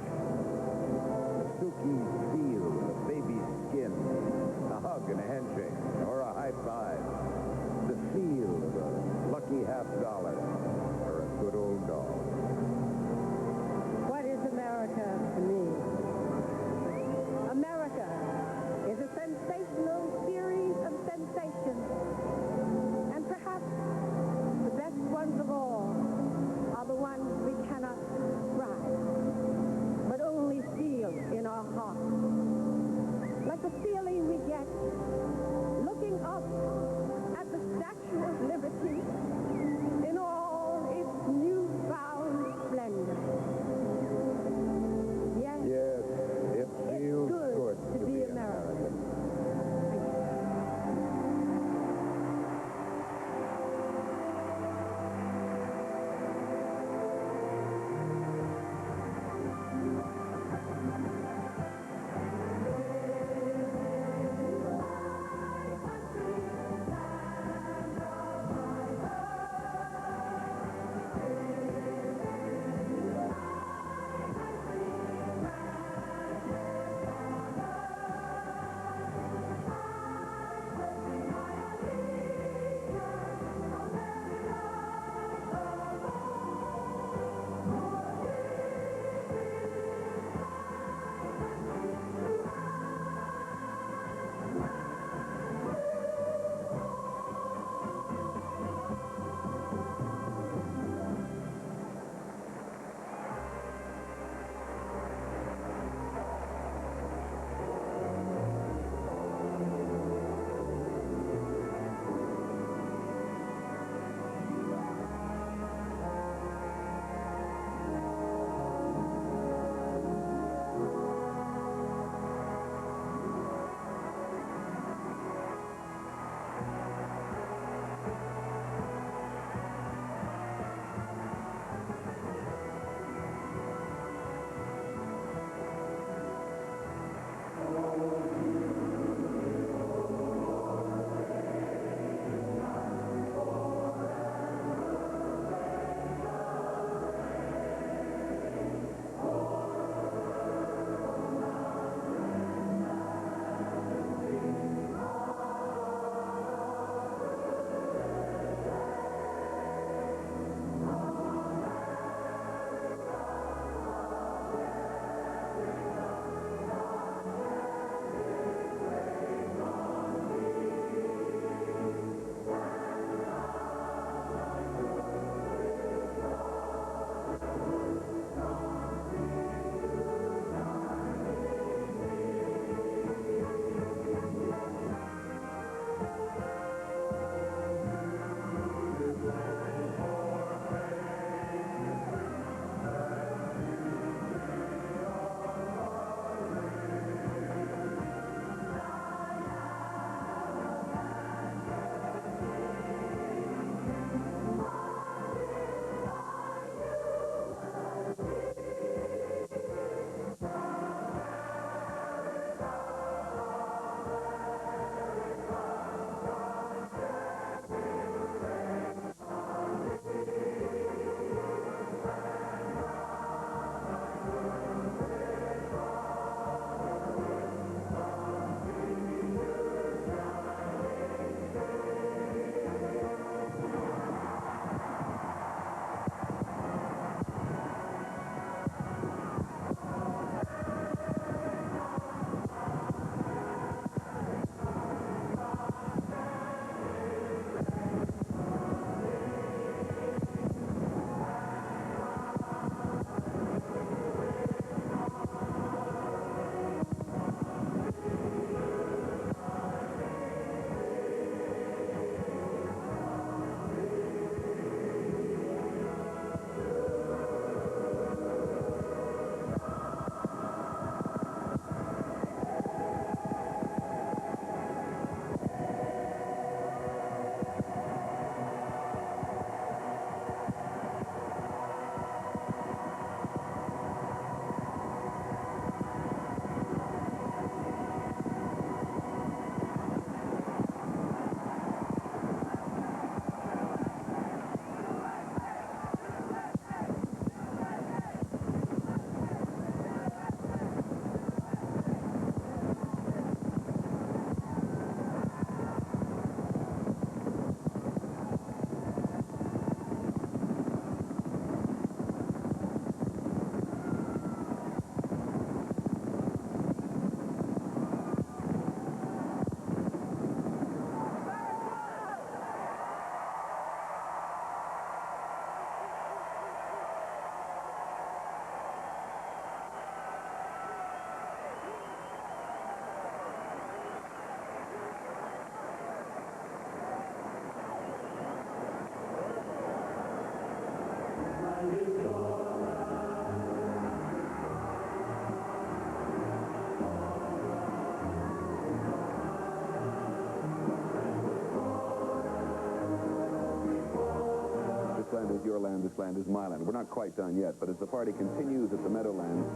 your land, this land is my land. We're not quite done yet, but as the party continues at the Meadowlands,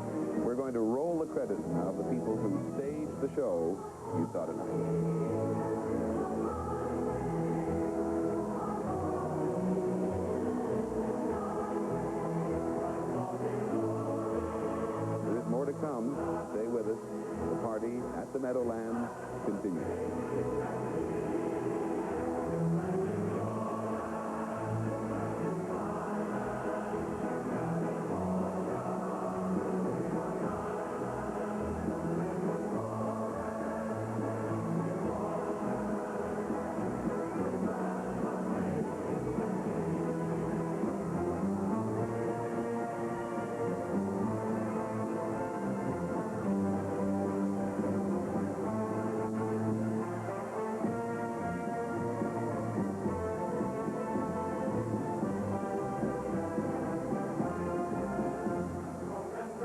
we're going to roll the credits now of the people who staged the show you saw tonight. More to come. Stay with us. The party at the Meadowlands continues.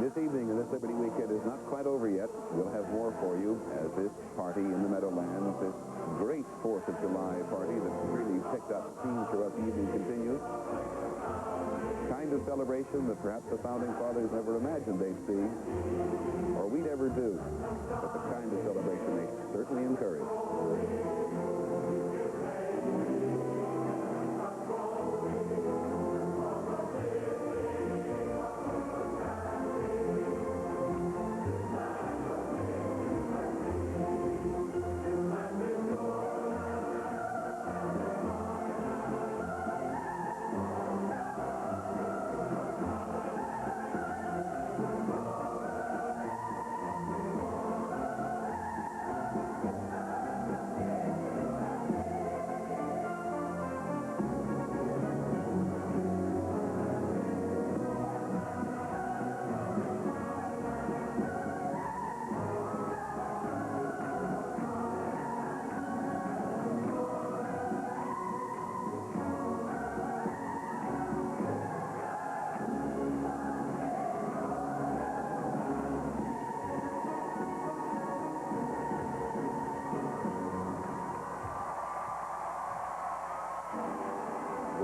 This evening and this Liberty Weekend is not quite over yet. We'll have more for you as this party in the Meadowlands, this great 4th of July party that really picked up steam throughout the evening continues. Kind of celebration that perhaps the Founding Fathers never imagined they'd see, or we'd ever do. But the kind of celebration they certainly encourage.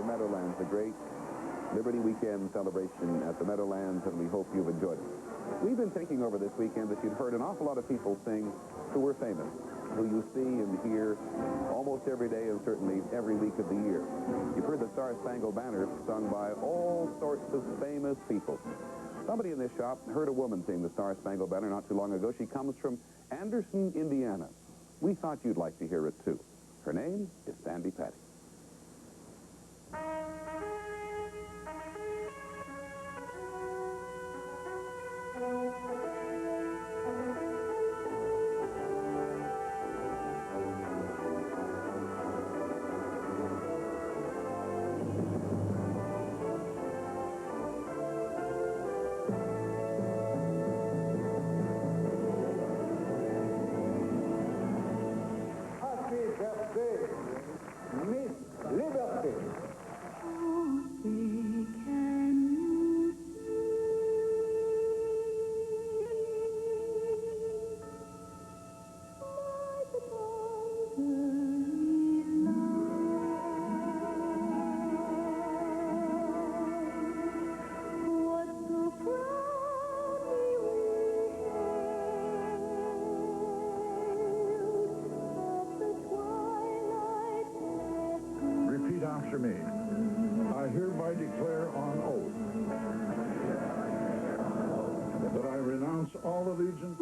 Meadowlands, the great Liberty Weekend celebration at the Meadowlands, and we hope you've enjoyed it. We've been thinking over this weekend that you'd heard an awful lot of people sing who were famous, who you see and hear almost every day and certainly every week of the year. You've heard the Star-Spangled Banner sung by all sorts of famous people. Somebody in this shop heard a woman sing the Star-Spangled Banner not too long ago. She comes from Anderson, Indiana. We thought you'd like to hear it, too. Her name is Sandi Patty. Miss Liberty. After me, I hereby declare on oath that I renounce all allegiance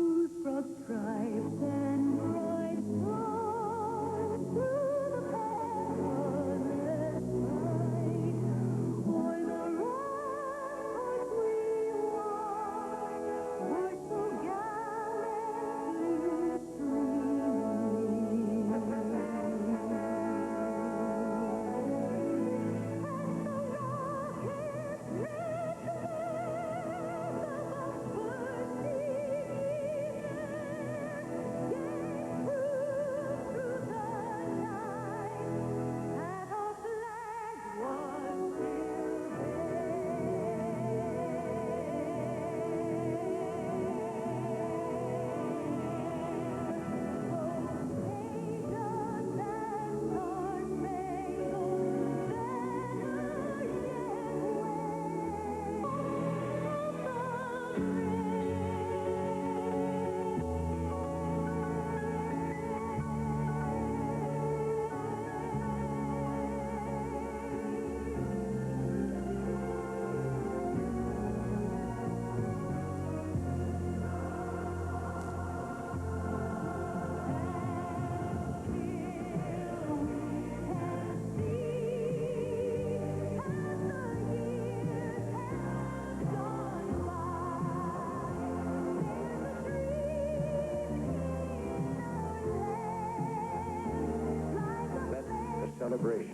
celebration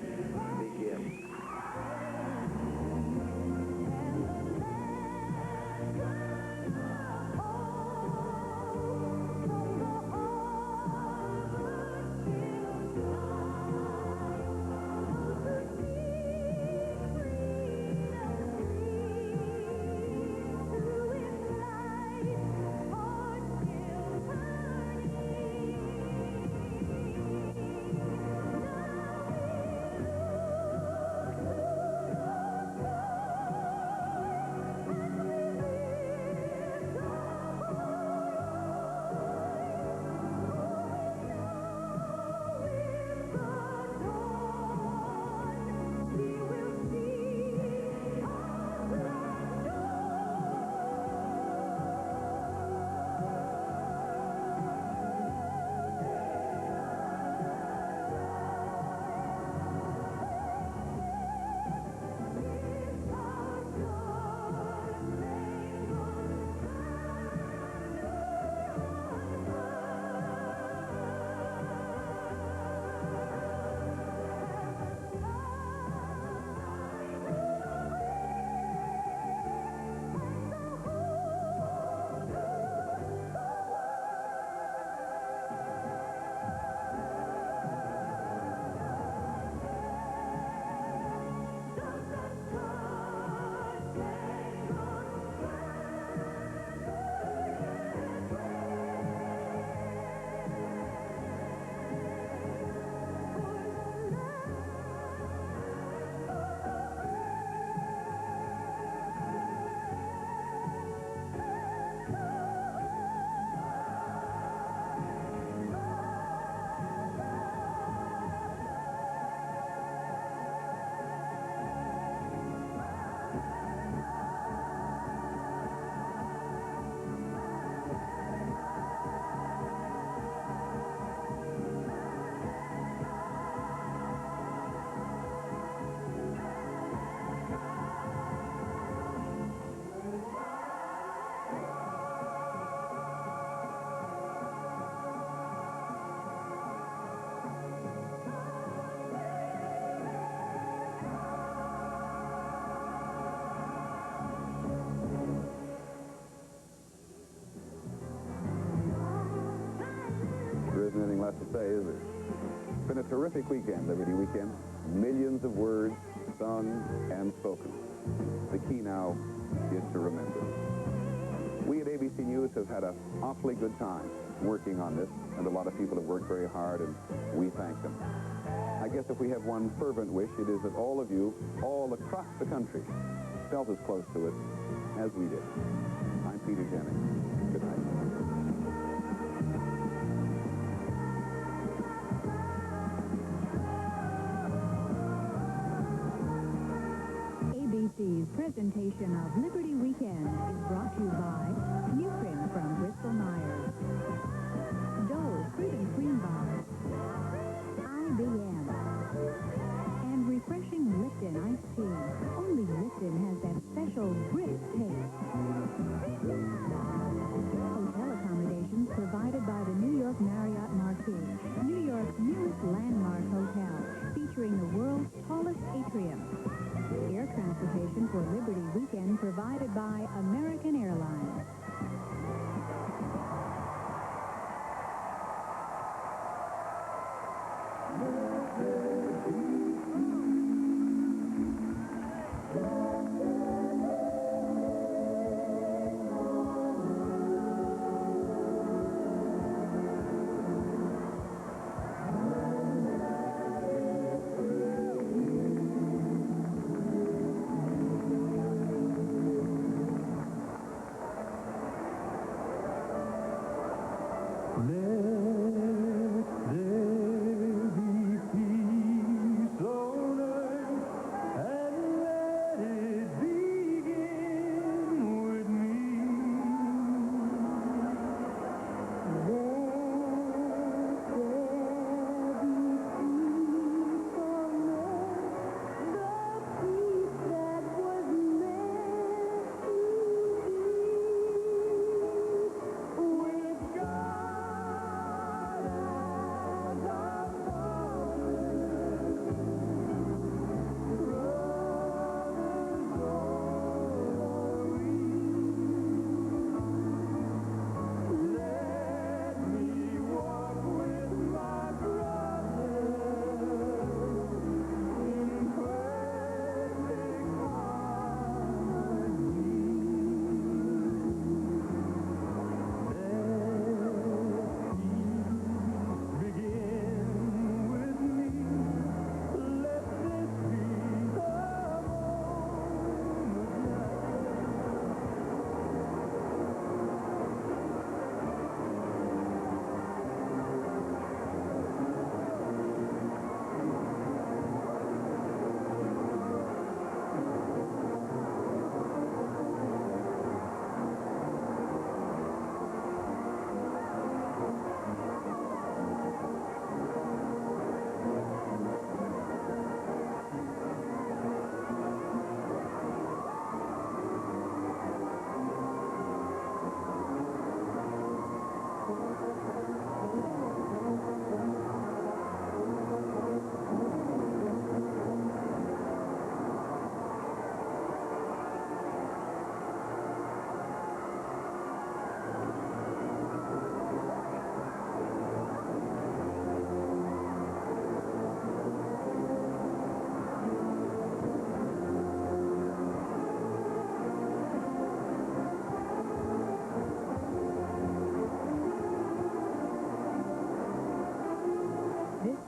begins. There isn't anything left to say, is there? It's been a terrific weekend, Liberty Weekend. Millions of words sung and spoken. The key now is to remember. We at ABC News have had an awfully good time working on this, and a lot of people have worked very hard, and we thank them. I guess if we have one fervent wish, it is that all of you, all across the country, felt as close to it as we did. I'm Peter Jennings. Good night. ABC's presentation of Liberty Weekend is brought to you by Nutrin from Bristol Myers, Dole Fruit and Cream Bars, IBM, and refreshing Lipton iced tea. Only Lipton has that special brisk taste. Hotel accommodations provided by the New York Marriott Marquis, New York's newest landmark hotel, featuring the world's tallest atrium. Air transportation for Liberty Weekend provided by American Airlines.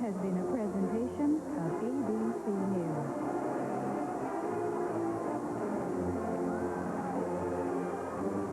has been